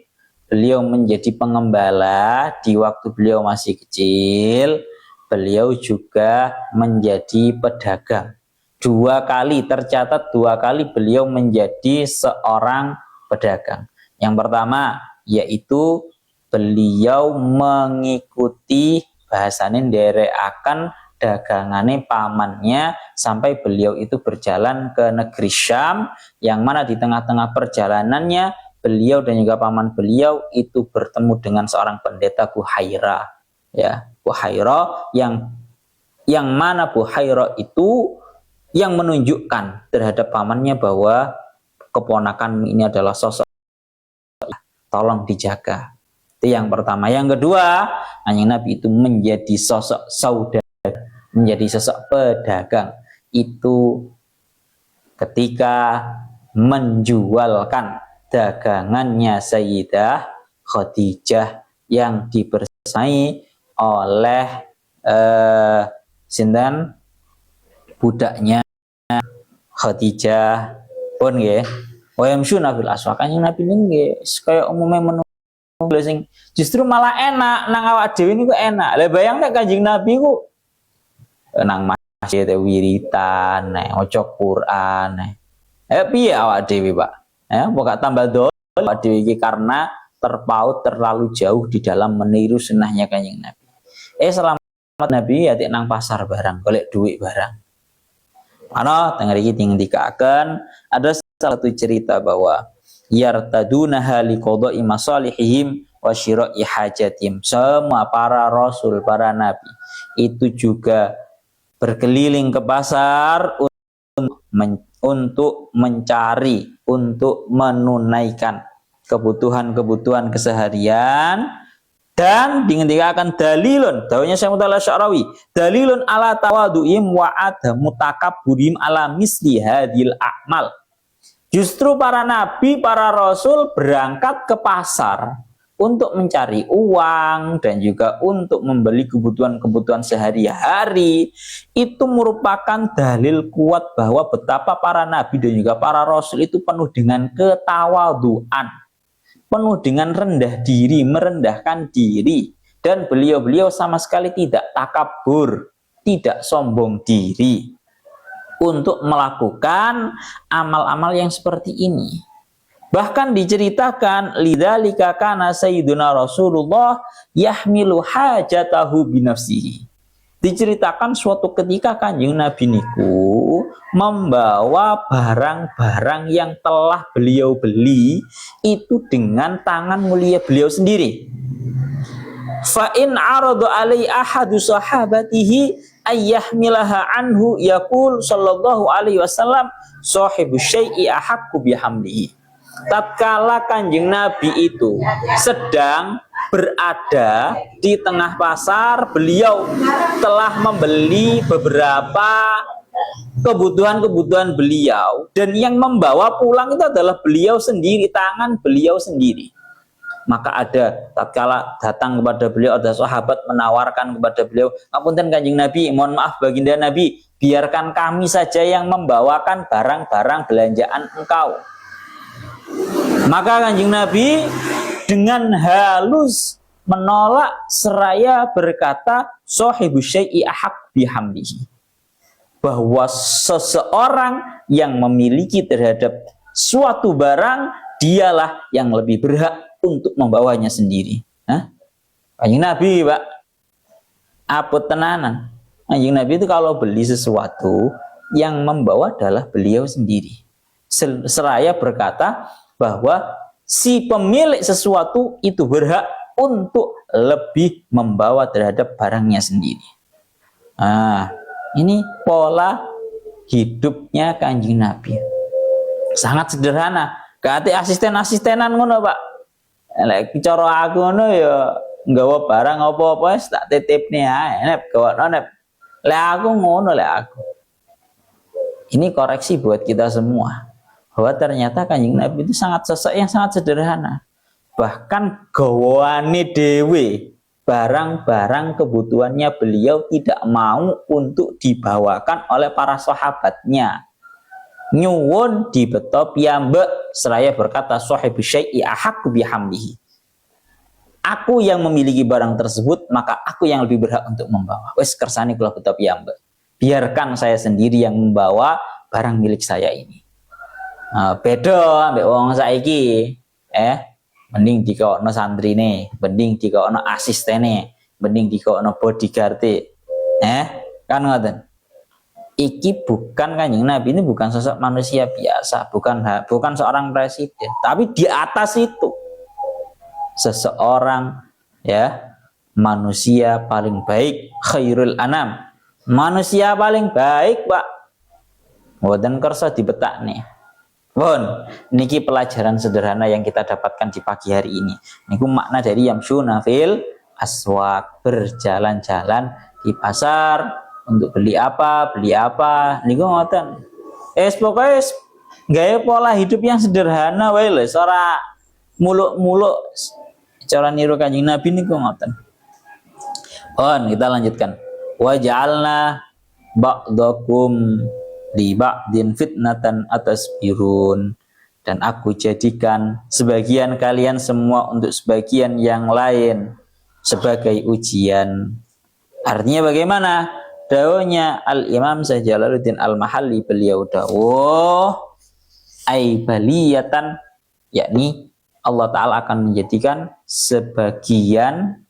beliau menjadi pengembala di waktu beliau masih kecil, beliau juga menjadi pedagang. Tercatat dua kali beliau menjadi seorang pedagang. Yang pertama yaitu beliau mengikuti bahasanin ndereaken dagangane pamannya sampai beliau itu berjalan ke negeri Syam, yang mana di tengah-tengah perjalanannya beliau dan juga paman beliau itu bertemu dengan seorang pendeta Buhaira, ya, Buhaira yang mana Buhaira itu yang menunjukkan terhadap pamannya bahwa keponakan ini adalah sosok tolong dijaga. Itu yang pertama. Yang kedua, Kanjeng Nabi itu menjadi sosok saudagar, menjadi sosok pedagang. Itu ketika menjualkan dagangannya Sayyidah Khadijah yang dibersamai oleh sinten budaknya Khadijah pun nggih. Wa yamshuna fil aswaq. Kanjeng Nabi nggih kaya umume menunggu sing justru malah enak nang awak dhewe niku enak. Lah bayang nek Kanjeng Nabi ku nang masjid wiritan, maca Quran. Piye awak dhewe, Pak? Pokok tambah dosa awak dhewe iki karena terpaut terlalu jauh di dalam meniru sunnahnya Kanjeng Nabi. Selamat Nabi ya nang pasar barang, golek duit barang. Ana teng mriki dikakaken ada satu cerita bahwa yartaduna hali qada'i masalihihim wa syira'i hajatim. Semua para rasul, para nabi itu juga berkeliling ke pasar untuk mencari, untuk menunaikan kebutuhan-kebutuhan keseharian. Dan dihentikan dalilun, dawuhnya Syekh Mutala Sya'rawi, dalilun ala tawadu'im wa adamu takabburim ala misli hadil a'mal. Justru para nabi, para rasul berangkat ke pasar untuk mencari uang dan juga untuk membeli kebutuhan-kebutuhan sehari-hari. Itu merupakan dalil kuat bahwa betapa para nabi dan juga para rasul itu penuh dengan ketawaduan, penuh dengan rendah diri, merendahkan diri. Dan beliau-beliau sama sekali tidak takabur, tidak sombong diri untuk melakukan amal-amal yang seperti ini. Bahkan diceritakan lidzalika kana sayyiduna Rasulullah yahmilu hajatahu binafsihi. Diceritakan suatu ketika Kanjeng Nabi niku membawa barang-barang yang telah beliau beli itu dengan tangan mulia beliau sendiri. Fa in arada alai ahadu sahabatihi ayyahmilaha anhu yaqul sallallahu alaihi wasallam sahibu syai'i ahaqqu bihamdihi. Tatkala Kanjeng Nabi itu sedang berada di tengah pasar, beliau telah membeli beberapa kebutuhan-kebutuhan beliau, dan yang membawa pulang itu adalah beliau sendiri, tangan beliau sendiri. Maka ada tatkala datang kepada beliau, ada sahabat menawarkan kepada beliau, "Ngapunten Kanjeng Nabi, mohon maaf baginda Nabi, biarkan kami saja yang membawakan barang-barang belanjaan engkau." Maka Kanjeng Nabi dengan halus menolak seraya berkata, "Sahibu syai'i ahaq bihamdihi." Bahwa seseorang yang memiliki terhadap suatu barang, dialah yang lebih berhak untuk membawanya sendiri. Kanjeng Nabi, Pak, apot tenanan. Kanjeng Nabi itu kalau beli sesuatu, yang membawa adalah beliau sendiri. Seraya berkata bahwa si pemilik sesuatu itu berhak untuk lebih membawa terhadap barangnya sendiri. Nah, ini pola hidupnya Kanjeng Nabi. Sangat sederhana. Kate asisten-asistenan ngono, Pak. Lek cara aku ngono ya nggawa barang apa-apa wis tak titipne ae. Nek gawa nep. Lek aku ngono lek aku. Ini koreksi buat kita semua. Bahwa ternyata Kanjeng Nabi itu sosok yang sangat sederhana. Bahkan gawane dhewe barang-barang kebutuhannya beliau tidak mau untuk dibawakan oleh para sahabatnya. Nyuwun dibeto piyambak seraya berkata sahibu syai'i ahaqqu bihamdihi. Aku yang memiliki barang tersebut, maka aku yang lebih berhak untuk membawa. Wes kersane kula beto piyambak. Biarkan saya sendiri yang membawa barang milik saya ini. Beda ambek wong saiki. Mending dikokno santrine, mending dikokno asistene, mending dikokno bodyguard-e. Kan ngoten. Iki bukan Kanjeng Nabi, ini bukan sosok manusia biasa, bukan seorang presiden, tapi di atas itu seseorang manusia paling baik, khairul anam. Manusia paling baik, Pak. Mboten kersa dibetakne. Pun, niki pelajaran sederhana yang kita dapatkan di pagi hari ini. Niku makna dari yamsyuna fil aswaq, berjalan-jalan di pasar untuk beli apa. Niku ngoten. Pokoknya gawe pola hidup yang sederhana wae lho, ora muluk-muluk cara niru Kanjeng Nabi niku ngoten. Pun, kita lanjutkan. Wa ja'alna ba'dakum li ba'din fitnatan atasbirun, dan aku jadikan sebagian kalian semua untuk sebagian yang lain sebagai ujian. Artinya bagaimana? Dawuhnya Al-Imam Syekh Jalaluddin Al-Mahalli, beliau dawuh ai baliyatan, yakni Allah Ta'ala akan menjadikan sebagian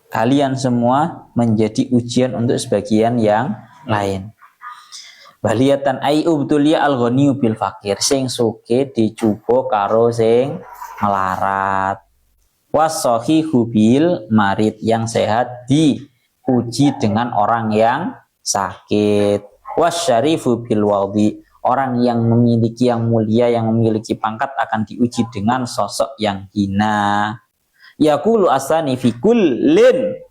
kalian semua menjadi ujian untuk sebagian yang lain. Baliyatan ai ubtuliya al-ghaniyu bil fakir, sing suke dicoba karo sing melarat. Wasahihu bil marid, yang sehat diuji dengan orang yang sakit. Wasyarifu bil wadi, orang yang memiliki yang mulia, yang memiliki pangkat akan diuji dengan sosok yang hina. Yaqulu asani fi kullin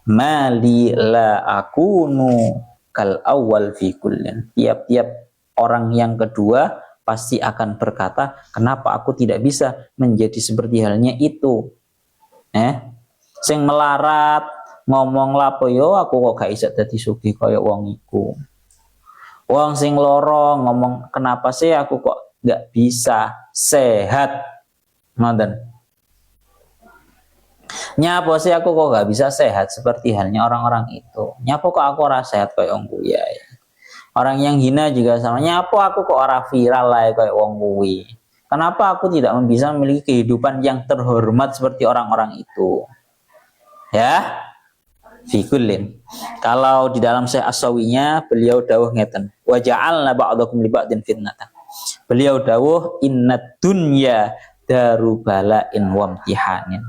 mali la akunu kal awal fi kullin. Tiap-tiap orang yang kedua pasti akan berkata, kenapa aku tidak bisa menjadi seperti halnya itu? Sing melarat ngomong lapo yo aku kok gak iso dadi sugih kaya wong iku. Wong sing loro ngomong kenapa sih aku kok gak bisa sehat? Ngoten. Nyapa sih aku kok gak bisa sehat seperti halnya orang-orang itu? Nyapa kok aku ora sehat kayak wong kuwi ya? Orang yang hina juga sama. Nyapa aku kok ora viral lah kayak wong kuwi? Kenapa aku tidak bisa memiliki kehidupan yang terhormat seperti orang-orang itu? Ya, fikulin. Kalau di dalam Syekh As-Sawinya beliau dawuh ngeten. Wa ja'alna ba'dakum li ba'din fitnatan. Beliau dawuh innad dunya daru bala'in wa imtihanin.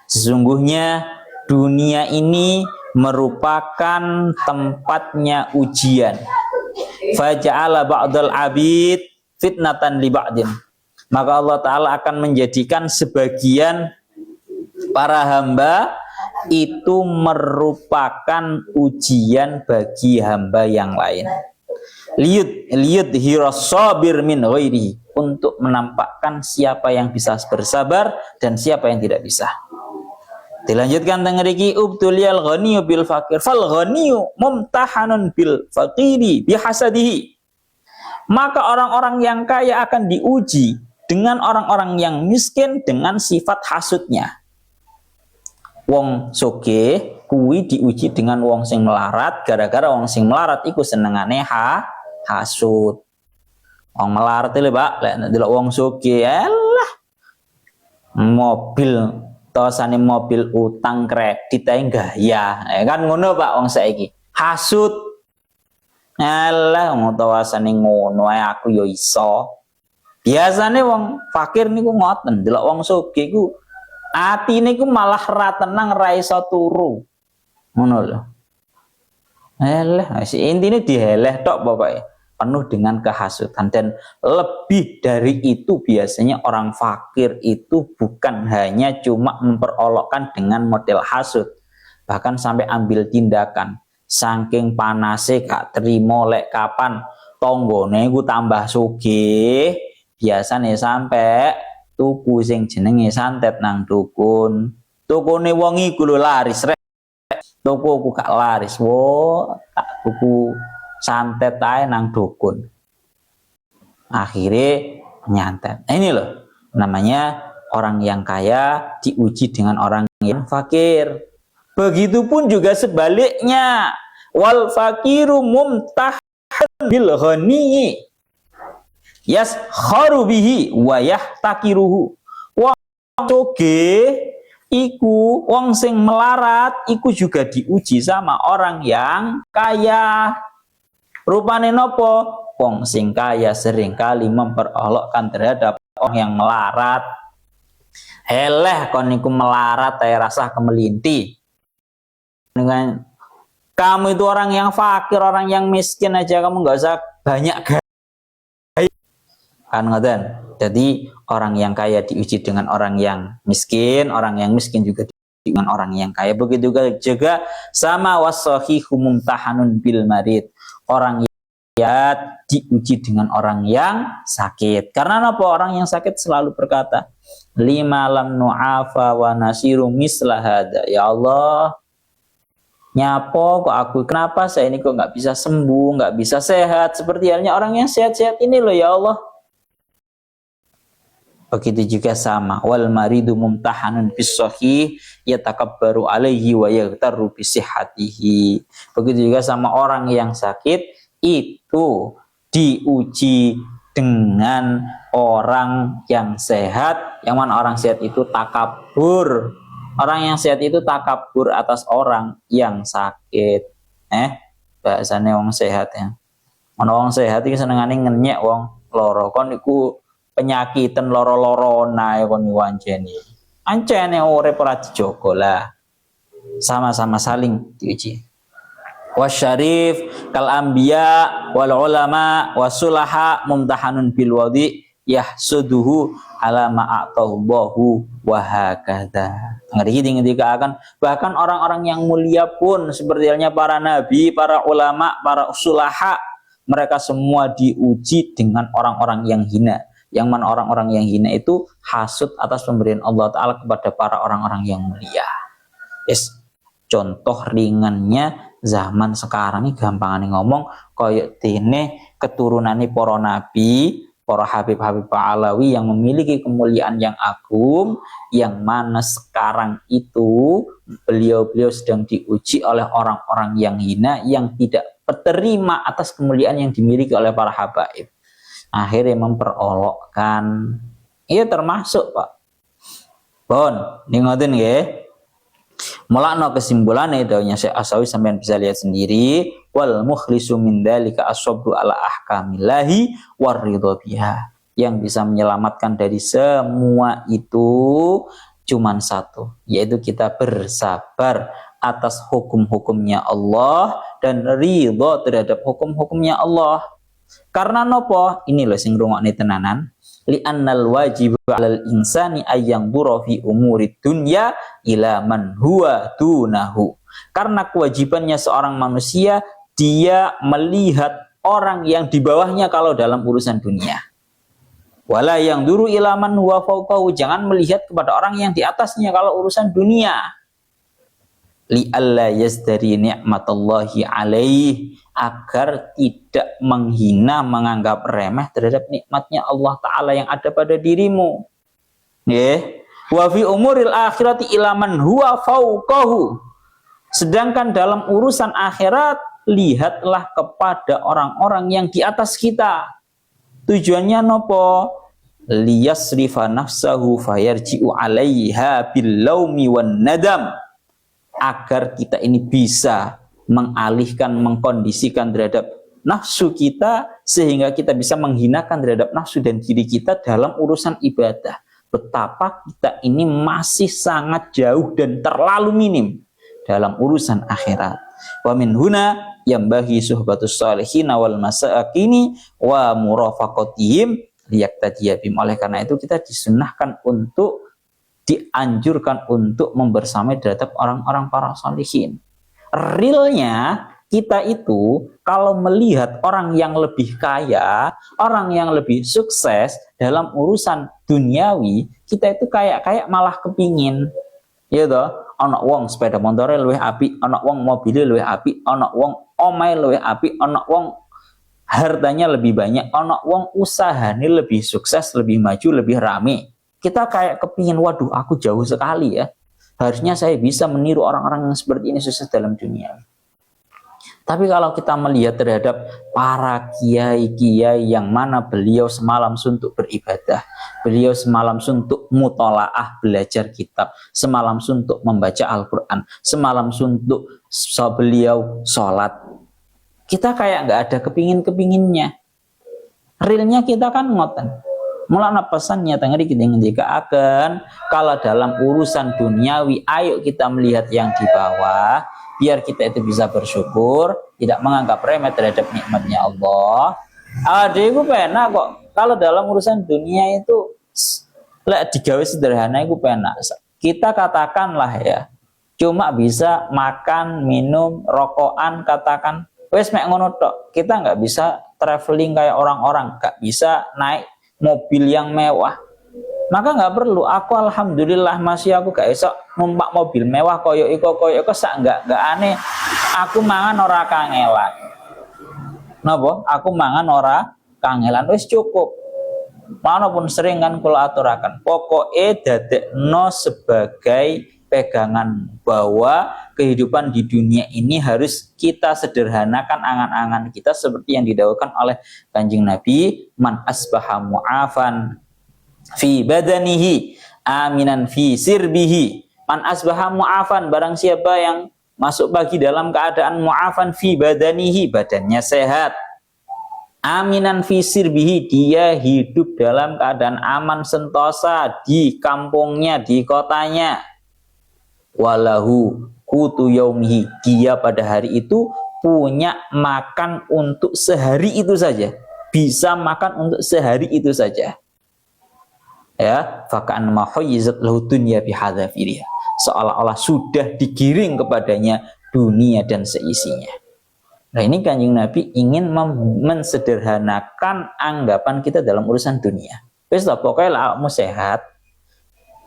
Sesungguhnya dunia ini merupakan tempatnya ujian. Faja'ala ba'dal abid fitnatan li ba'din. Maka Allah Ta'ala akan menjadikan sebagian para hamba itu merupakan ujian bagi hamba yang lain. Liyud hirasabir min ghairihi, untuk menampakkan siapa yang bisa bersabar dan siapa yang tidak bisa. Dilanjutkan teng mriki ubtuliyal ghaniyyu bil fakir fal ghaniyyu mumtahanun bil faqiri bihasadihi. Maka orang-orang yang kaya akan diuji dengan orang-orang yang miskin dengan sifat hasudnya. Wong soge kuwi diuji dengan wong sing melarat, gara-gara wong sing melarat iku senengane hasud. Wong melarat lho, Pak, lek ndelok wong soge, elah mobil Tawasane mobil utang kredit ae gaya. Kan ngono Pak wong saiki. Hasud. Alah wong tawasane ngono ae aku yo iso. Biasane wong fakir niku ngoten, delok wong sugih ku atine ku malah ra tenang, ra iso turu. Ngono lho. Alah, intine diheleh tok pokoke. Penuh dengan kehasutan, dan lebih dari itu biasanya orang fakir itu bukan hanya cuma memperolokkan dengan model hasud, bahkan sampai ambil tindakan saking panase gak terima lek kapan tonggone ku tambah sugih, biasanya sampai tuku sing jenenge santet nang dukun. Tukune wong iku lho laris rek, tuku gak laris, wo tak tuku santet aja nang dukun, akhirnya nyantet. Ini loh namanya orang yang kaya diuji dengan orang yang fakir. Begitupun juga sebaliknya, wal fakiru mumtahan bil ghani yaskharu bihi wa yahtakiruhu. Wong sugih iku, wong sing melarat iku juga diuji sama orang yang kaya. Rupane nopo? Wong sing kaya seringkali memperolokkan terhadap orang yang melarat. Heleh kon niku melarat ae rasa kemelinti. Dengan kamu itu orang yang fakir, orang yang miskin aja kamu nggak usah banyak gaya. Kan ngoten. Jadi orang yang kaya diuji dengan orang yang miskin juga dengan orang yang kaya. Begitu juga sama wasahihu mumtahanun bil marid. Orang yang diuji dengan orang yang sakit. Karena apa? Orang yang sakit selalu berkata, lima lam nu'afa wa nasiru misla hada. Ya Allah, nyapo kok aku, kenapa saya ini kok nggak bisa sembuh, nggak bisa sehat seperti halnya orang yang sehat-sehat ini loh ya Allah. Begitu juga sama wal maridu mumtahanun bis sahih yatakabbaru alaihi wa yaghtaru bi sihhatihi. Begitu juga sama orang yang sakit itu diuji dengan orang yang sehat, yang mana orang sehat itu takabur. Orang yang sehat itu takabur atas orang yang sakit. Bahasanya wong sehat ya. Mana wong sehat iki senengane ngenyek wong loro, kon iku penyakitan loro-lorona ya kon wanceni. Ancene urip ora dijogo lah. Sama-sama saling diuji. Wasyarif kal anbiya wal ulama wasulaha mumtahanun bil wadi yahsuduhu ala ma'atahu wa hakadha. Ngerti akan bahkan orang-orang yang mulia pun seperti halnya para nabi, para ulama, para usulaha, mereka semua diuji dengan orang-orang yang hina. Yang mana orang-orang yang hina itu hasud atas pemberian Allah Ta'ala kepada para orang-orang yang mulia. Contoh ringannya zaman sekarang ini gampang ngomong koyok dene keturunane para nabi, para habib-habib Alawi yang memiliki kemuliaan yang agung, yang mana sekarang itu beliau-beliau sedang diuji oleh orang-orang yang hina, yang tidak terima atas kemuliaan yang dimiliki oleh para habaib. Akhirnya memperolokkan. Iya termasuk Pak. Bon, ini ngoten nggih. Mulakno kesimpulannya dawuhnya Syekh Asawi sampean bisa lihat sendiri, wal mukhlisu min dzalika as-sabru ala ahkamillahi waridha biha. Yang bisa menyelamatkan dari semua itu cuman satu, yaitu kita bersabar atas hukum-hukumnya Allah dan ridha terhadap hukum-hukumnya Allah. Karena nopo? Ini loh sing rungokne tenanan. Li'annal wajib 'alal insani ayyang dura fi umuri dunya ila man huwa dunahu. Karena kewajibannya seorang manusia dia melihat orang yang di bawahnya kalau dalam urusan dunia. Wala yang duru ila man huwa fawqahu, jangan melihat kepada orang yang di atasnya kalau urusan dunia. Li'alla yazdari ni'matallahi alaih, agar tidak menghina, menganggap remeh terhadap nikmatnya Allah Ta'ala yang ada pada dirimu. Wa fi umuril akhirati ilaman huwa fauqahu. Sedangkan dalam urusan akhirat, lihatlah kepada orang-orang yang di atas kita. Tujuannya nopo? liyasrifa nafsahu fayarji'u 'alaiha billaumi wan nadam, agar kita ini bisa mengalihkan, mengkondisikan terhadap nafsu kita sehingga kita bisa menghinakan terhadap nafsu dan diri kita dalam urusan ibadah. Betapa kita ini masih sangat jauh dan terlalu minim dalam urusan akhirat. Wa min huna yambaghi suhbatus sholihin wal masakini wa murafaqatihim liyaktadiya bim. Oleh karena itu kita disunahkan untuk dianjurkan untuk membersamai terhadap orang-orang para sholihin. Realnya kita itu kalau melihat orang yang lebih kaya, orang yang lebih sukses dalam urusan duniawi, kita itu kayak malah kepingin, ya toh, ana wong sepeda motornya luwih apik, ana wong mobilnya luwih apik, ana wong omahe luwih apik, ana wong hartanya lebih banyak, ana wong usahanya lebih sukses, lebih maju, lebih rame. Kita kayak kepingin, waduh aku jauh sekali ya. Harusnya saya bisa meniru orang-orang yang seperti ini sukses dalam dunia. Tapi kalau kita melihat terhadap para kiai-kiai yang mana beliau semalam suntuk beribadah, beliau semalam suntuk mutolaah belajar kitab, semalam suntuk membaca Al-Quran, semalam suntuk beliau sholat, kita kayak nggak ada kepingin-kepinginnya. Realnya kita kan ngoten. Mulanya pesannya tengeri kita ngendikaaken, kalau dalam urusan duniawi, ayo kita melihat yang di bawah, biar kita itu bisa bersyukur, tidak menganggap remeh terhadap nikmatnya Allah. Itu penak kok. Kalau dalam urusan dunia itu lek digawe sederhana itu penak. Kita katakanlah ya, cuma bisa makan, minum, rokokan, katakan wes mek ngono tok. Kita nggak bisa traveling kayak orang-orang, nggak bisa naik mobil yang mewah. Maka nggak perlu, aku alhamdulillah masih aku gak esok numpak mobil mewah koyo iko sak nggak aneh. Aku mangan ora kangelan. Napa? Aku mangan ora kangelan, wis cukup. Manapun sering kan kula aturaken, pokoknya dadekno sebagai pegangan bahwa kehidupan di dunia ini harus kita sederhanakan angan-angan kita seperti yang didhawuhkan oleh Kanjeng Nabi, man asbaha mu'afan fi badanihi aminan fi sirbihi. Man asbaha mu'afan, barang siapa yang masuk pagi dalam keadaan mu'afan fi badanihi, badannya sehat, aminan fi sirbihi, dia hidup dalam keadaan aman sentosa di kampungnya, di kotanya, walahu kutu yaumihi, dia pada hari itu punya makan untuk sehari itu saja, bisa makan untuk sehari itu saja. Ya, fakan mahoyizat lahu dunya bihadzafiriha, seolah-olah sudah digiring kepadanya dunia dan seisinya. Nah, ini Kanjeng Nabi ingin mensederhanakan anggapan kita dalam urusan dunia. Wis pokoknya lah kamu sehat,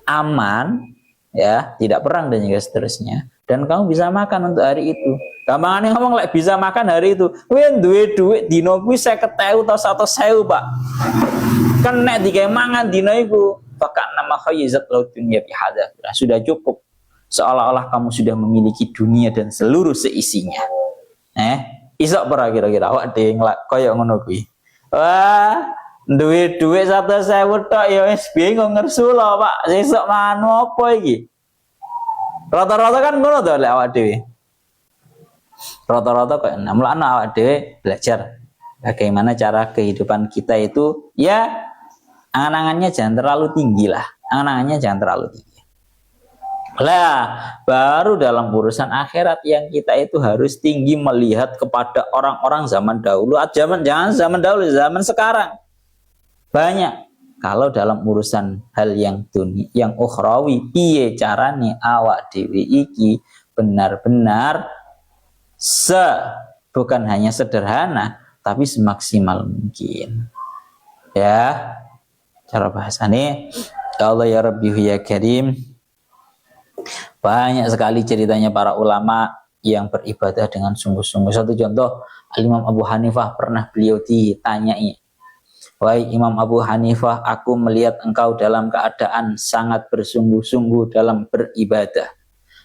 aman, ya, tidak perang dan juga seterusnya, dan kamu bisa makan untuk hari itu. Gampangannya ngomong lek bisa makan hari itu, kowe duwe duit dino kuwi 50.000 atau 100.000, Pak. Kan nek digawe mangan dino iku fakan nama khayyizat laut dunya bihadza, sudah cukup, seolah-olah kamu sudah memiliki dunia dan seluruh seisinya. Isok pernah kira-kira awak dhewe koyo ngono kuwi. Wah, duwe dhuwit 100.000 tok ya wis bingung ngersula, Pak. Sesuk mangan apa iki? Rata-rata kan ngono to lek awak dhewe. Rata-rata kok mulane awak dhewe belajar bagaimana cara kehidupan kita itu, ya angan-angannya jangan terlalu tinggi lah. Angan-angannya jangan terlalu tinggi. Lah, baru dalam urusan akhirat yang kita itu harus tinggi melihat kepada orang-orang zaman dahulu. Jangan zaman dahulu, zaman sekarang. Banyak. Kalau dalam urusan hal yang dunia, yang ukhrawi, piye carane awak dhewe iki benar-benar bukan hanya sederhana, tapi semaksimal mungkin. Ya, cara bahasane, ya Allah ya Rabbi ya Karim. Banyak sekali ceritanya para ulama yang beribadah dengan sungguh-sungguh. Satu contoh, Imam Abu Hanifah pernah beliau ditanyai, wahai Imam Abu Hanifah, aku melihat engkau dalam keadaan sangat bersungguh-sungguh dalam beribadah.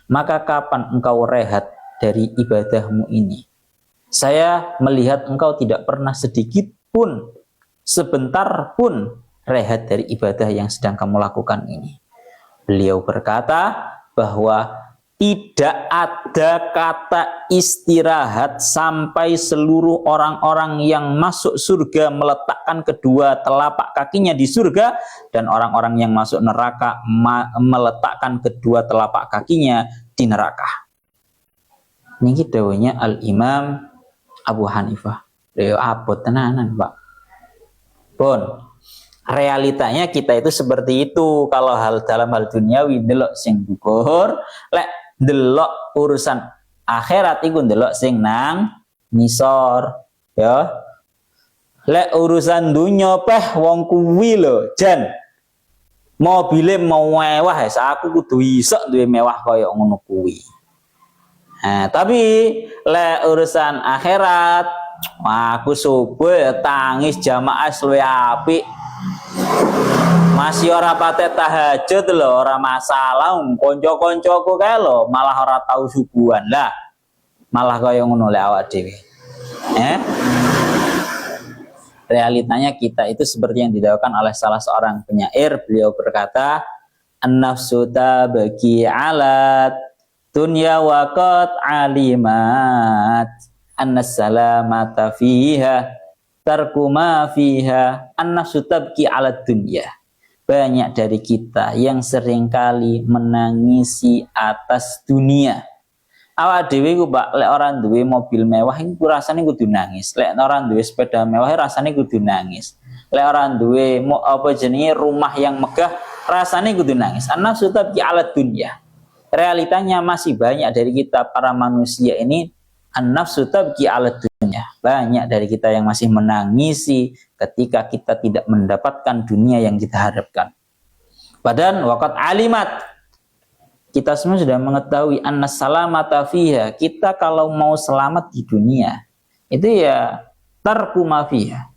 Maka kapan engkau rehat dari ibadahmu ini? Saya melihat engkau tidak pernah sedikit pun, sebentar pun rehat dari ibadah yang sedang kamu lakukan ini. Beliau berkata bahwa tidak ada kata istirahat sampai seluruh orang-orang yang masuk surga meletakkan kedua telapak kakinya di surga, dan orang-orang yang masuk neraka meletakkan kedua telapak kakinya di neraka. Ini dawuhnya Al-Imam Abu Hanifah. Beliau abot tenanan, Pak. Pun realitanya kita itu seperti itu. Kalau dalam hal duniawi delok sing dukur, lek delok urusan akhirat iku delok sing nang ngisor, ya. Lek urusan dunya peh wong kuwi lho, jan mobile mau mewah ya, aku kudu iso duwe mewah kaya ngono kuwi. Nah, tapi lek urusan akhirat, aku subuh tangis jamaah luwih apik. Masih ora pate tahajud lho, ora masalah, kanca-kancaku kae lho malah ora tau subuhan lah. Malah kaya ngono lek awak dhewe. Realitanya kita itu seperti yang didakwakan oleh salah seorang penyair. Beliau berkata, "An-nafsu tabki 'alat dunya wa qad 'alimat annas salamata fiha tarku ma fiha an-nafsu tabki 'alat dunya." Banyak dari kita yang seringkali menangisi atas dunia. Awak dhewe ku Pak, lek orang duwe mobil mewah iku rasane kudu nangis. Lek orang duwe sepeda mewah rasane kudu nangis. Lek orang duwe rumah yang megah rasane kudu nangis. An-nafsu tabki 'alat dunya. Realitanya masih banyak dari kita para manusia ini an-nafsu tabki 'alat dunya. Banyak dari kita yang masih menangisi ketika kita tidak mendapatkan dunia yang kita harapkan. Padahal waqat alimat, kita semua sudah mengetahui annas salamata fiha. Kita kalau mau selamat di dunia itu ya tarku ma fiha,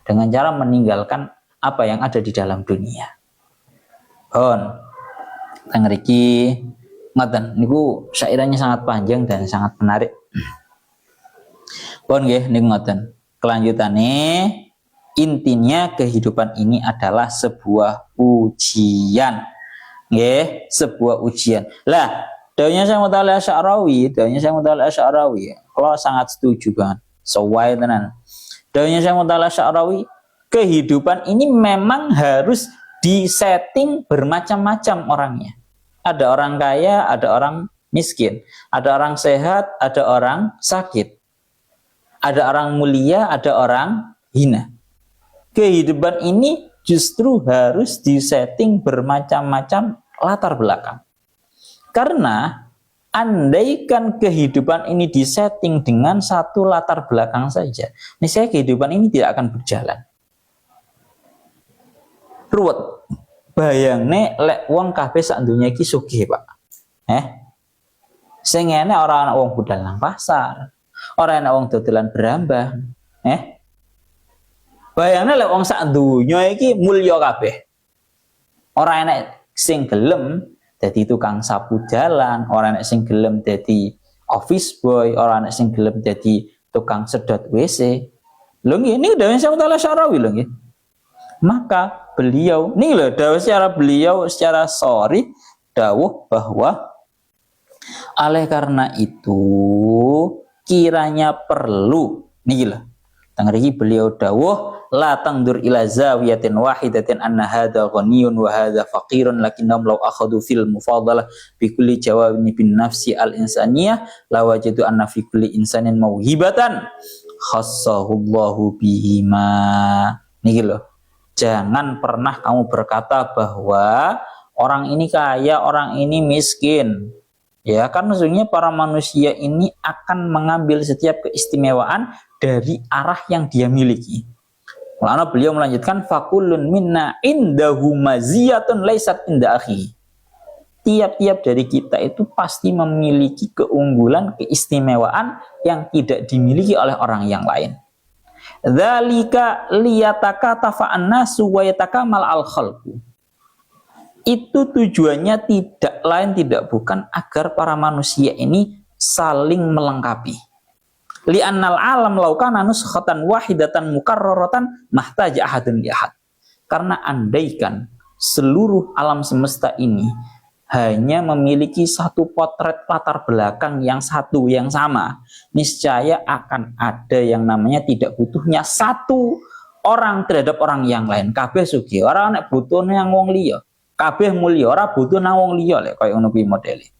dengan cara meninggalkan apa yang ada di dalam dunia. Teng mriki ngoten niku syairannya sangat panjang dan sangat menarik. Nggih niku ngoten. Kelanjutannya, intinya kehidupan ini adalah sebuah ujian. Nggih, sebuah ujian. Lah, dawuhnya Syekh Mutawalli Asy'arawi, kalau sangat setuju banget. Sesuai tenan. Dawuhnya Syekh Mutawalli Asy'arawi, kehidupan ini memang harus disetting bermacam-macam orangnya. Ada orang kaya, ada orang miskin, ada orang sehat, ada orang sakit. Ada orang mulia, ada orang hina. Kehidupan ini justru harus disetting bermacam-macam latar belakang. Karena andaikan kehidupan ini disetting dengan satu latar belakang saja, niscaya kehidupan ini tidak akan berjalan. Ruwet. Bayangne lek wong kabeh sak donya iki sugih, Pak. Sing enek ora ana wong budal nang pasar. Ora enak wong dodolan berambang. Bayangne lek wong sak donya iki mulya kabeh. Ora enak sing gelem dadi tukang sapu jalan, ora enak sing gelem dadi office boy, ora enak sing gelem dadi tukang sedot WC. Lho nggih, ini dawuh Syekh Mutawalli Asy'arawi lho nggih. Maka beliau, nih loh dawuh secara sorry dawuh bahwa oleh karena itu kiranya perlu niki lho. Teng mriki beliau dawuh la tangdur ila zawiyatin wahidatin anna hadza ghaniyun wa hadza faqirun lakinnahum law akhadhu fil mufadalah bi kulli jawabin bin nafsi al insaniyah la wajadu anna fi kulli insanin mauhibatan khassahullahu bihima. Niki lho. Jangan pernah kamu berkata bahwa orang ini kaya, orang ini miskin. Ya, karena sesungguhnya para manusia ini akan mengambil setiap keistimewaan dari arah yang dia miliki. Lalu beliau melanjutkan fakullun minna indahu maziyatun laisat inda akhi. Tiap-tiap dari kita itu pasti memiliki keunggulan, keistimewaan yang tidak dimiliki oleh orang yang lain. Dzalika liyataka nasu wa yatakamal al-khalqu. Itu tujuannya tidak lain tidak bukan agar para manusia ini saling melengkapi. Li'annal alam law kana nuskhatan wahidatan mukarraratan mahtaja ahadun li ahad. Karena andaikan seluruh alam semesta ini hanya memiliki satu potret latar belakang yang satu, yang sama, niscaya akan ada yang namanya tidak butuhnya satu orang terhadap orang yang lain. Kabeh sugih, ora nek butuh nang wong liya. Kabeh mulya, ora butuh nang wong liya lek koyo ngono kuwi modele.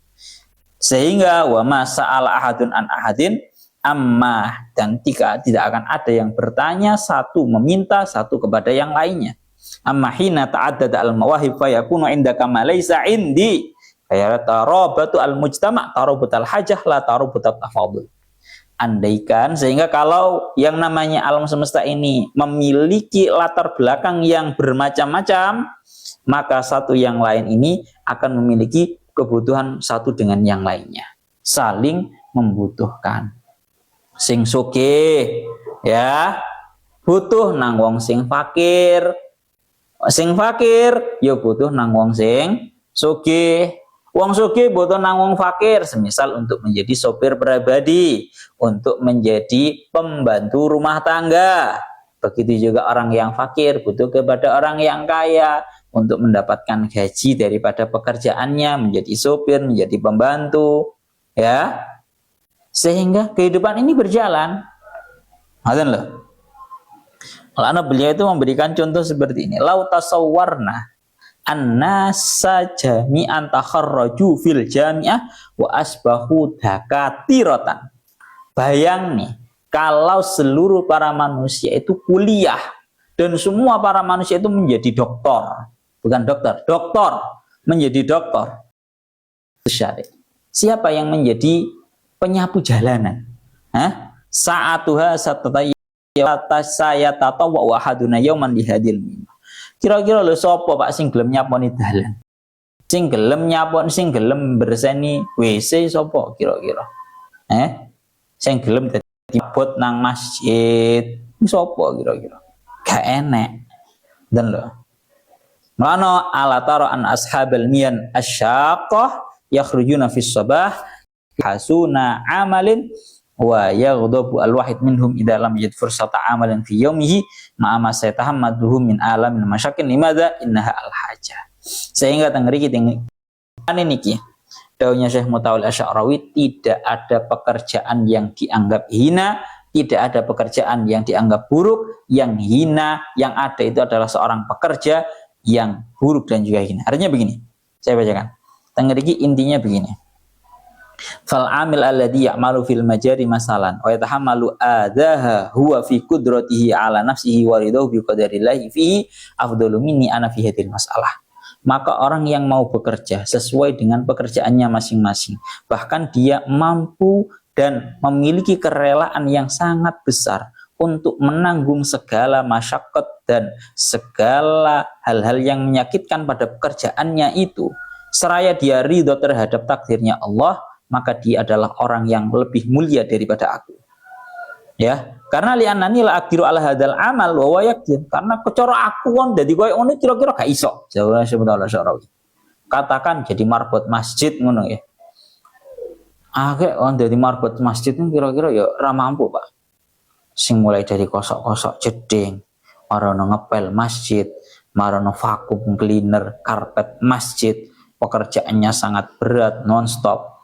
Sehingga wa masa'ala ahadun an ahadin amma, dan tidak akan ada yang bertanya satu meminta satu kepada yang lainnya. Amma hina ta'addada al-mawahib fa yakunu indaka ma laysa indi fa tarabatu al-mujtama' tarabatul hajah la tarabatul tafadul. Andaikan, sehingga kalau yang namanya alam semesta ini memiliki latar belakang yang bermacam-macam, maka satu yang lain ini akan memiliki kebutuhan satu dengan yang lainnya, saling membutuhkan. Sing sugih ya butuh nang wong sing fakir, sing fakir ya butuh nang wong sing sugih, wong sugih butuh nang wong fakir, semisal untuk menjadi sopir pribadi, untuk menjadi pembantu rumah tangga. Begitu juga orang yang fakir butuh kepada orang yang kaya untuk mendapatkan gaji daripada pekerjaannya, menjadi sopir, menjadi pembantu, ya. Sehingga kehidupan ini berjalan. Ngoten lho. Karena beliau itu memberikan contoh seperti ini. Lau tasawwarna annasa jami'an takharraju fil jami'ah wa asbahu dakatiratan. Bayang nih, kalau seluruh para manusia itu kuliah dan semua para manusia itu menjadi doktor, bukan dokter, doktor, menjadi doktor. Siapa yang menjadi penyapu jalanan? Sa'atuha saya tatawa wa haduna yauman dihadil mimma. Kira-kira lho sapa Pak sing gelem nyaponi dalan? Sing gelem nyapon, sing gelem berseni WC sapa kira-kira? Sing gelem dadi bot nang masjid sapa kira-kira? Gak enek. Dan lho. Mano ala tara an ashabal miyan asyaqqah yakhrujuna fis sabah hasuna amalin wa yaghdabu al-wahid minhum idza lam yajid fursata amalin fi yawmihi ma ma sayatahammaduhu min alamin masyakin limadza innaha al-hajah. Sehingga tengriki niki dawuhnya Syekh Mutawalli Asy'arawi, tidak ada pekerjaan yang dianggap hina, tidak ada pekerjaan yang dianggap buruk, yang hina, yang ada itu adalah seorang pekerja yang buruk dan juga hina. Artinya begini, saya bacakan. Tengriki intinya begini. Fal amil alladhi ya'malu fil majari masalan wa yatahammalu adaha huwa fi qudratihi ala nafsihi wa ridahu bi qadarillahi fihi afdalu minni ana fi hadhil masalah. Maka orang yang mau bekerja sesuai dengan pekerjaannya masing-masing, bahkan dia mampu dan memiliki kerelaan yang sangat besar untuk menanggung segala masyaqqat dan segala hal-hal yang menyakitkan pada pekerjaannya itu, seraya dia ridho terhadap takdirnya Allah, maka dia adalah orang yang lebih mulia daripada aku. Ya, karena li'annani la aqiru ala hadzal amal wa yakin, karena kecara aku kon dadi koyo ngono kira-kira gak iso. Jawabnya Syekh Syarawi. Katakan jadi marbot masjid ngono ya. On dadi marbot masjid kira-kira ya ora mampu, Pak. Sing mulai dari kosok-kosok jeding, marono ngepel masjid, marono vakum cleaner karpet masjid, pekerjaannya sangat berat non-stop.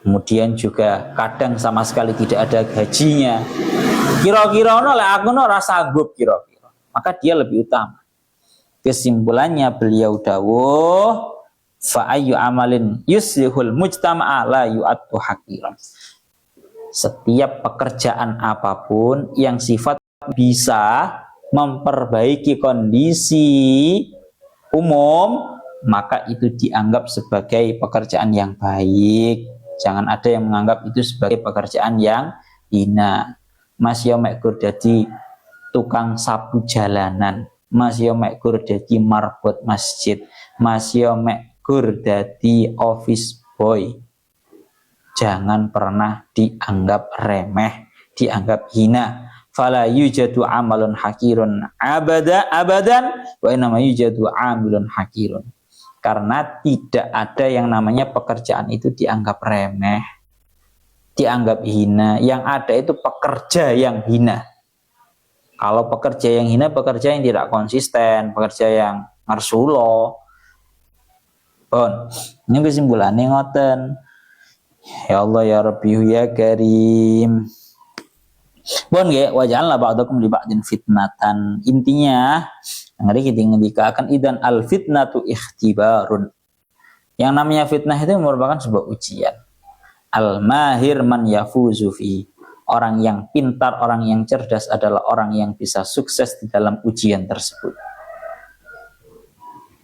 Kemudian juga kadang sama sekali tidak ada gajinya. Kira-kira ono lek aku ora sanggup kira-kira. Maka dia lebih utama. Kesimpulannya beliau dawuh fa ayyu amalin yuslihul mujtama'a la yu'addu haqiran. Setiap pekerjaan apapun yang sifat bisa memperbaiki kondisi umum, maka itu dianggap sebagai pekerjaan yang baik. Jangan ada yang menganggap itu sebagai pekerjaan yang hina. Mas yo mek gur dadi tukang sapu jalanan, mas yo mek gur dadi marbot masjid, mas yo mek gur dadi office boy. Jangan pernah dianggap remeh, dianggap hina. Fala yujadu amalun hakirun abadan wa inma yujadu amilun hakirun. Karena tidak ada yang namanya pekerjaan itu dianggap remeh, dianggap hina. Yang ada itu pekerja yang hina. Kalau pekerja yang hina, pekerja yang tidak konsisten, pekerja yang ngarsulo. Bon, ini kesimpulannya ngoten. Ya Allah ya Rabbi ya Karim. Bon nggih, waj'alna ba'dakum li ba'din fitnatan. Intinya, ngeri kita ngendikakan idan al fitnatu ikhtibarun. Yang namanya fitnah itu merupakan sebuah ujian. Al mahir man yafuzu fi. Orang yang pintar, orang yang cerdas adalah orang yang bisa sukses di dalam ujian tersebut.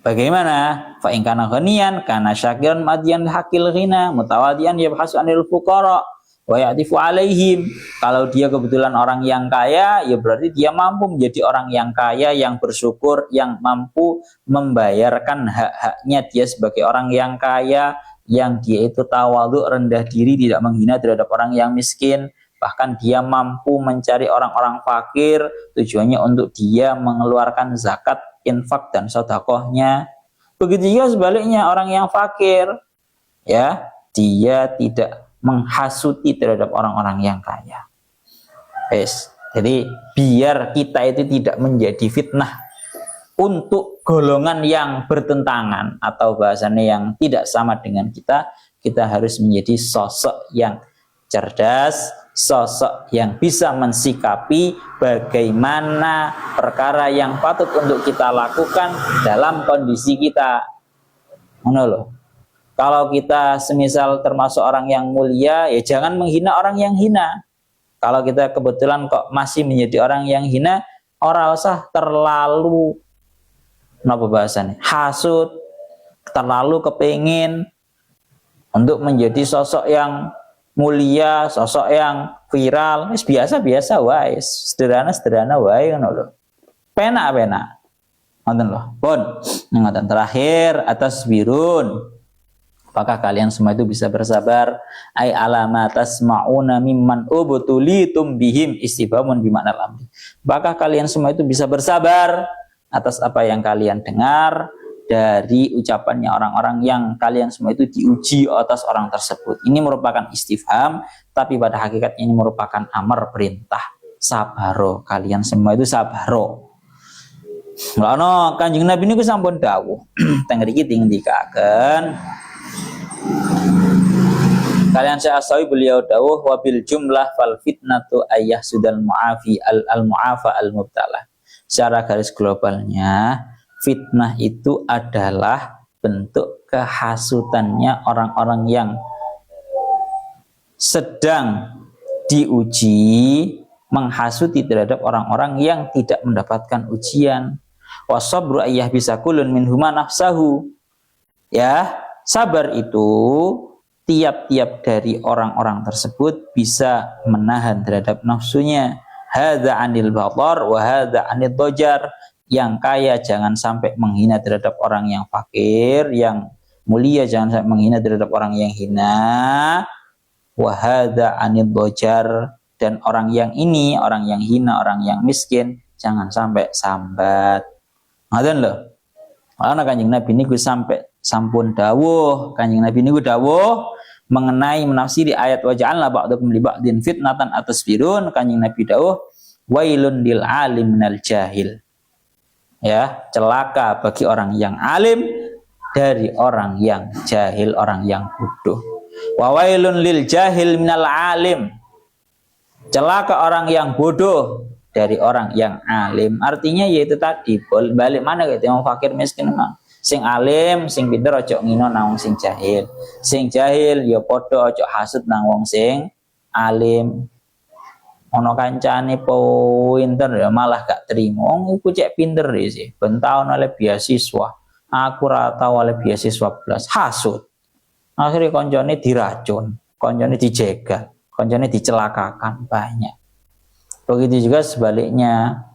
Bagaimana? Fa in kana ghaniyan kana syakiran madiyan hakil ghina mutawadian yabhasu anil fuqara wa ya'tifu alaihim. Kalau dia kebetulan orang yang kaya, ya berarti dia mampu menjadi orang yang kaya, yang bersyukur, yang mampu membayarkan hak-haknya dia sebagai orang yang kaya, yang dia itu tawadhu, rendah diri, tidak menghina terhadap orang yang miskin. Bahkan dia mampu mencari orang-orang fakir, tujuannya untuk dia mengeluarkan zakat, infak dan sedekahnya. Begitu juga sebaliknya, orang yang fakir, ya, dia tidak menghasuti terhadap orang-orang yang kaya. Jadi biar kita itu tidak menjadi fitnah untuk golongan yang bertentangan atau bahasanya yang tidak sama dengan kita, kita harus menjadi sosok yang cerdas, sosok yang bisa mensikapi bagaimana perkara yang patut untuk kita lakukan dalam kondisi kita. Kalau kita semisal termasuk orang yang mulia, ya jangan menghina orang yang hina. Kalau kita kebetulan kok masih menjadi orang yang hina, ora usah terlalu hasud, terlalu kepingin untuk menjadi sosok yang mulia, sosok yang viral. Biasa-biasa wae, sederhana-sederhana wae ngono lho. Penak-penak. Ngoten lho. Pun, ngoten terakhir atas birun. Apakah kalian semua itu bisa bersabar? Ai alama tasma'una mimman ubtulitum bihim istibhamun bimakna al-amri. Apakah kalian semua itu bisa bersabar atas apa yang kalian dengar dari ucapannya orang-orang yang kalian semua itu diuji atas orang tersebut. Ini merupakan istifham, tapi pada hakikatnya ini merupakan amar, perintah. Sabaro, kalian semua itu sabaro. Mulane Kanjeng Nabi niku sampun dawuh. Teng mriki dingdikaken. Kalian saya asawi beliau dawuh wabil jumlah fal fitnatu ayyah sudal mu'afi al-mu'afa al-mubtalah. Secara garis globalnya, fitnah itu adalah bentuk kehasutannya orang-orang yang sedang diuji, menghasuti terhadap orang-orang yang tidak mendapatkan ujian. Wasabru ayyah bisa kulun min huma nafsahu. Ya, sabar itu tiap-tiap dari orang-orang tersebut bisa menahan terhadap nafsunya. Hadza anil batar wa hadza anid dojar. Yang kaya jangan sampai menghina terhadap orang yang fakir, yang mulia jangan sampai menghina terhadap orang yang hina. Wa hadza anid dojar. Dan orang yang ini, orang yang hina, orang yang miskin jangan sampai sambat. Ngoten lho. Ana Kanjeng Nabi niku sampai sampun dawuh, Kanjeng Nabi niku dawuh mengenai menafsiri ayat waja'alna ba'dakum li ba'din fitnatan atasbirun. Kanjeng Nabi dawuh wailun lil alim minal jahil. Ya, celaka bagi orang yang alim dari orang yang jahil, orang yang bodoh. Wa wailun lil jahil minal alim. Celaka orang yang bodoh dari orang yang alim. Artinya yaitu tadi, balik mana gitu, yang fakir miskin memang. Sing alim, sing pinter ojo ngino nang wong sing jahil. Sing jahil ya padha ojo hasud nang wong sing alim. Ono kancane pinter ya malah gak terima. Wong iku cek pinter sih. Ben taun oleh beasiswa. Aku ora tau oleh beasiswa belas. Hasud. Akhirnya koncone diracun, koncone dijegal, koncone dicelakakan banyak. Begitu juga sebaliknya.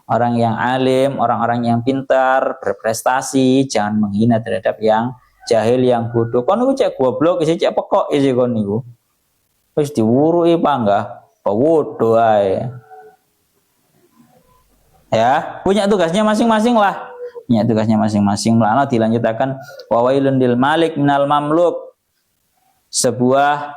Orang yang alim, orang-orang yang pintar, berprestasi, jangan menghina terhadap yang jahil, yang bodoh. Kon niku cek goblok, cek pekok iki kon niku. Wis diwuruki panggah, bodoh ae. Ya, punya tugasnya masing-masing lah. Punya tugasnya masing-masing. Mulane dilanjutkan wa wailun lil malik minal mamluk. Sebuah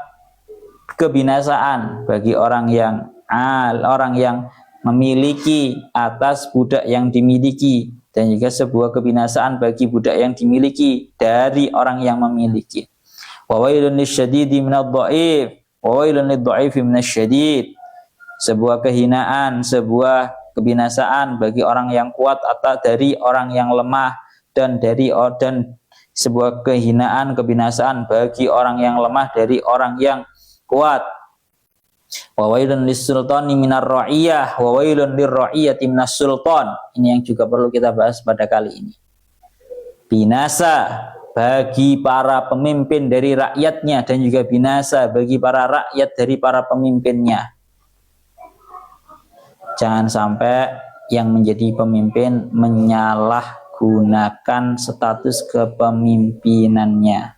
kebinasaan bagi orang yang memiliki atas budak yang dimiliki, dan juga sebuah kebinasaan bagi budak yang dimiliki dari orang yang memiliki. Wa wailun lisyadidi minadh-dhaif wa wailun lidh-dhaifi minasyadid. Sebuah kehinaan, sebuah kebinasaan bagi orang yang kuat atau dari orang yang lemah, dan sebuah kehinaan, kebinasaan bagi orang yang lemah dari orang yang kuat. Wa wailun lis-sultani minar ra'iyah wa wailun lir-ra'iyati minas sultan. Ini yang juga perlu kita bahas pada kali ini. Binasa bagi para pemimpin dari rakyatnya, dan juga binasa bagi para rakyat dari para pemimpinnya. Jangan sampai yang menjadi pemimpin menyalahgunakan status kepemimpinannya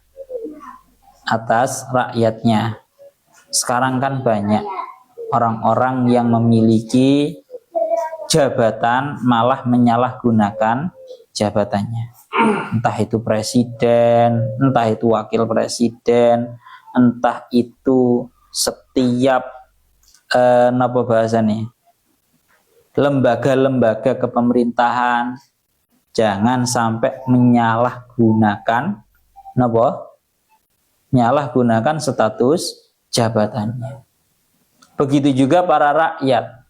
atas rakyatnya. Sekarang kan banyak orang-orang yang memiliki jabatan malah menyalahgunakan jabatannya. Entah itu presiden, entah itu wakil presiden, entah itu setiap apa bahasa nih, lembaga-lembaga kepemerintahan. Jangan sampai menyalahgunakan menyalahgunakan status jabatannya. Begitu juga para rakyat.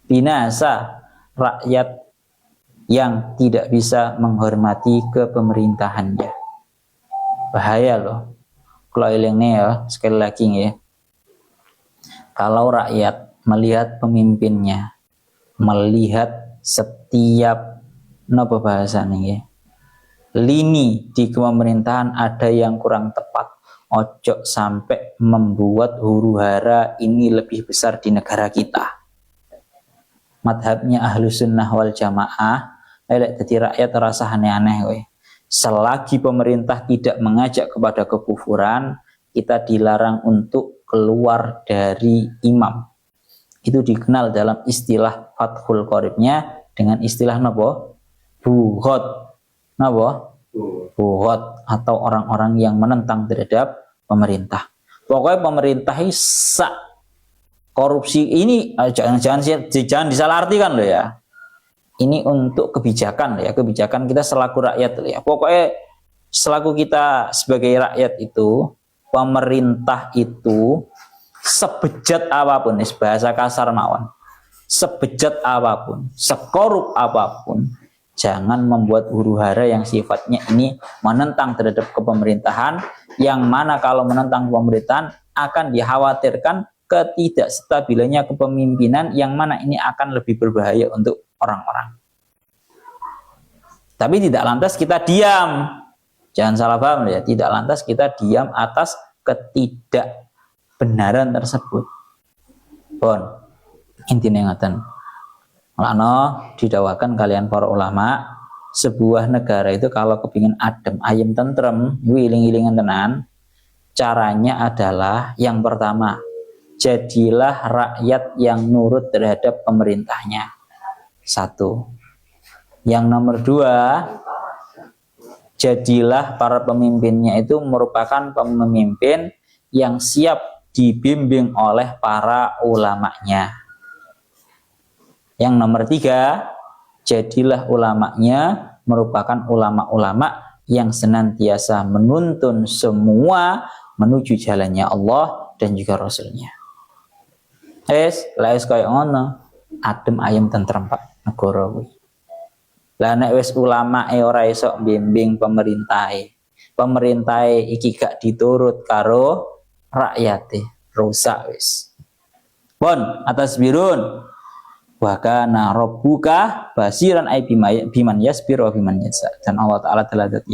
Binasa rakyat yang tidak bisa menghormati kepemerintahannya. Bahaya loh. Kalau ilingnya ya, sekali lagi ya. Kalau rakyat melihat pemimpinnya, melihat setiap lini di pemerintahan ada yang kurang tepat, ojo sampai membuat huru-hara ini lebih besar di negara kita. Madhabnya Ahlus Sunnah wal Jamaah, jadi rakyat terasa aneh-aneh. Selagi pemerintah tidak mengajak kepada kekufuran, kita dilarang untuk keluar dari imam. Itu dikenal dalam istilah Fathul Qoribnya dengan istilah bughot. Bughot atau orang-orang yang menentang terhadap pemerintah. Pokoknya pemerintah korupsi ini jangan disalahartikan loh ya. Ini untuk kebijakan loh ya, kebijakan kita selaku rakyat loh ya. Pokoknya selaku kita sebagai rakyat itu, pemerintah itu sebejat apapun, bahasa kasar mawon, sebejat apapun, sekorup apapun, jangan membuat huru-hara yang sifatnya ini menentang terhadap kepemerintahan, yang mana kalau menentang pemerintahan akan dikhawatirkan ketidakstabilannya kepemimpinan, yang mana ini akan lebih berbahaya untuk orang-orang. Tapi tidak lantas kita diam, jangan salah paham ya, tidak lantas kita diam atas ketidakbenaran tersebut. Bon, intinya ngeten. Lano didawakan kalian para ulama, sebuah negara itu kalau kepingin adem, ayem, tentrem, wiling-wilingan tenan, caranya adalah yang pertama, jadilah rakyat yang nurut terhadap pemerintahnya. Satu. Yang nomor dua, jadilah para pemimpinnya itu merupakan pemimpin yang siap dibimbing oleh para ulamanya. Yang nomor tiga, jadilah ulamanya merupakan ulama-ulama yang senantiasa menuntun semua menuju jalannya Allah dan juga Rasulnya. Lais kaya ngono, adem ayem tentrem Pak negara kuwi. Lah nek wis ulamae ora iso bimbing pemerintahe iki gak diturut karo rakyate, rusak wis. Bon, atas birun wa kana rabbuka basiran ay biman yasbir wa biman yasa. Dan Allah Ta'ala adalah zat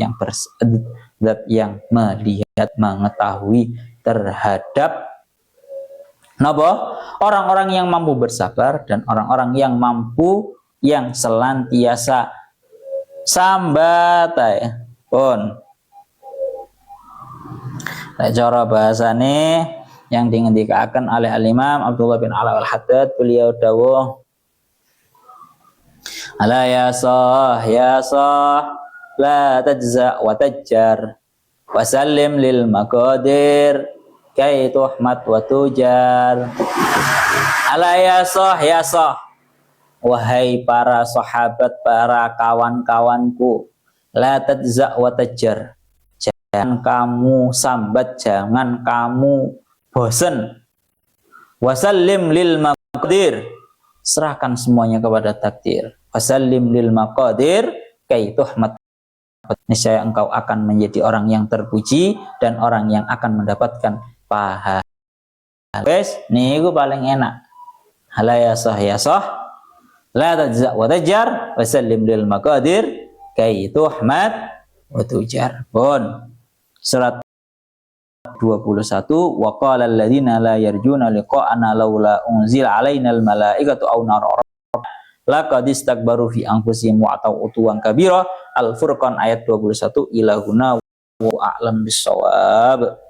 yang melihat, mengetahui terhadap orang-orang yang mampu bersabar dan orang-orang yang mampu, yang selantiasa sambat ya. Pun cara bahasane yang dingendikaken oleh Al-Imam Abdullah bin Ala al-Haddad, beliau dawuh, ala ya sah la tajza wa tajjar wa sallim lil maqadir kay tuhmat wa tujar. Ala ya sah wahai para sahabat, para kawan-kawanku, la tadza wa tajjar, jangan kamu sambat, jangan kamu bosan. Wasallim lil maqdir, serahkan semuanya kepada takdir. Wasallim lil maqdir kay tuhmat, niscaya engkau akan menjadi orang yang terpuji dan orang yang akan mendapatkan pahala. Wes niku paling enak. Hala ya sah la tajza wa tajjar wasallim lil maqdir kay tuhmat wa tujar. Pun surat 21, wa qala alladziina la yarjuna liqa'ana laula unzila alaina al malaikatu aw nara laqad istakbaru fi anfusihim wa atau utuwan kabira. Al Furqan ayat 21 ilahuna wa a'lam bissawab.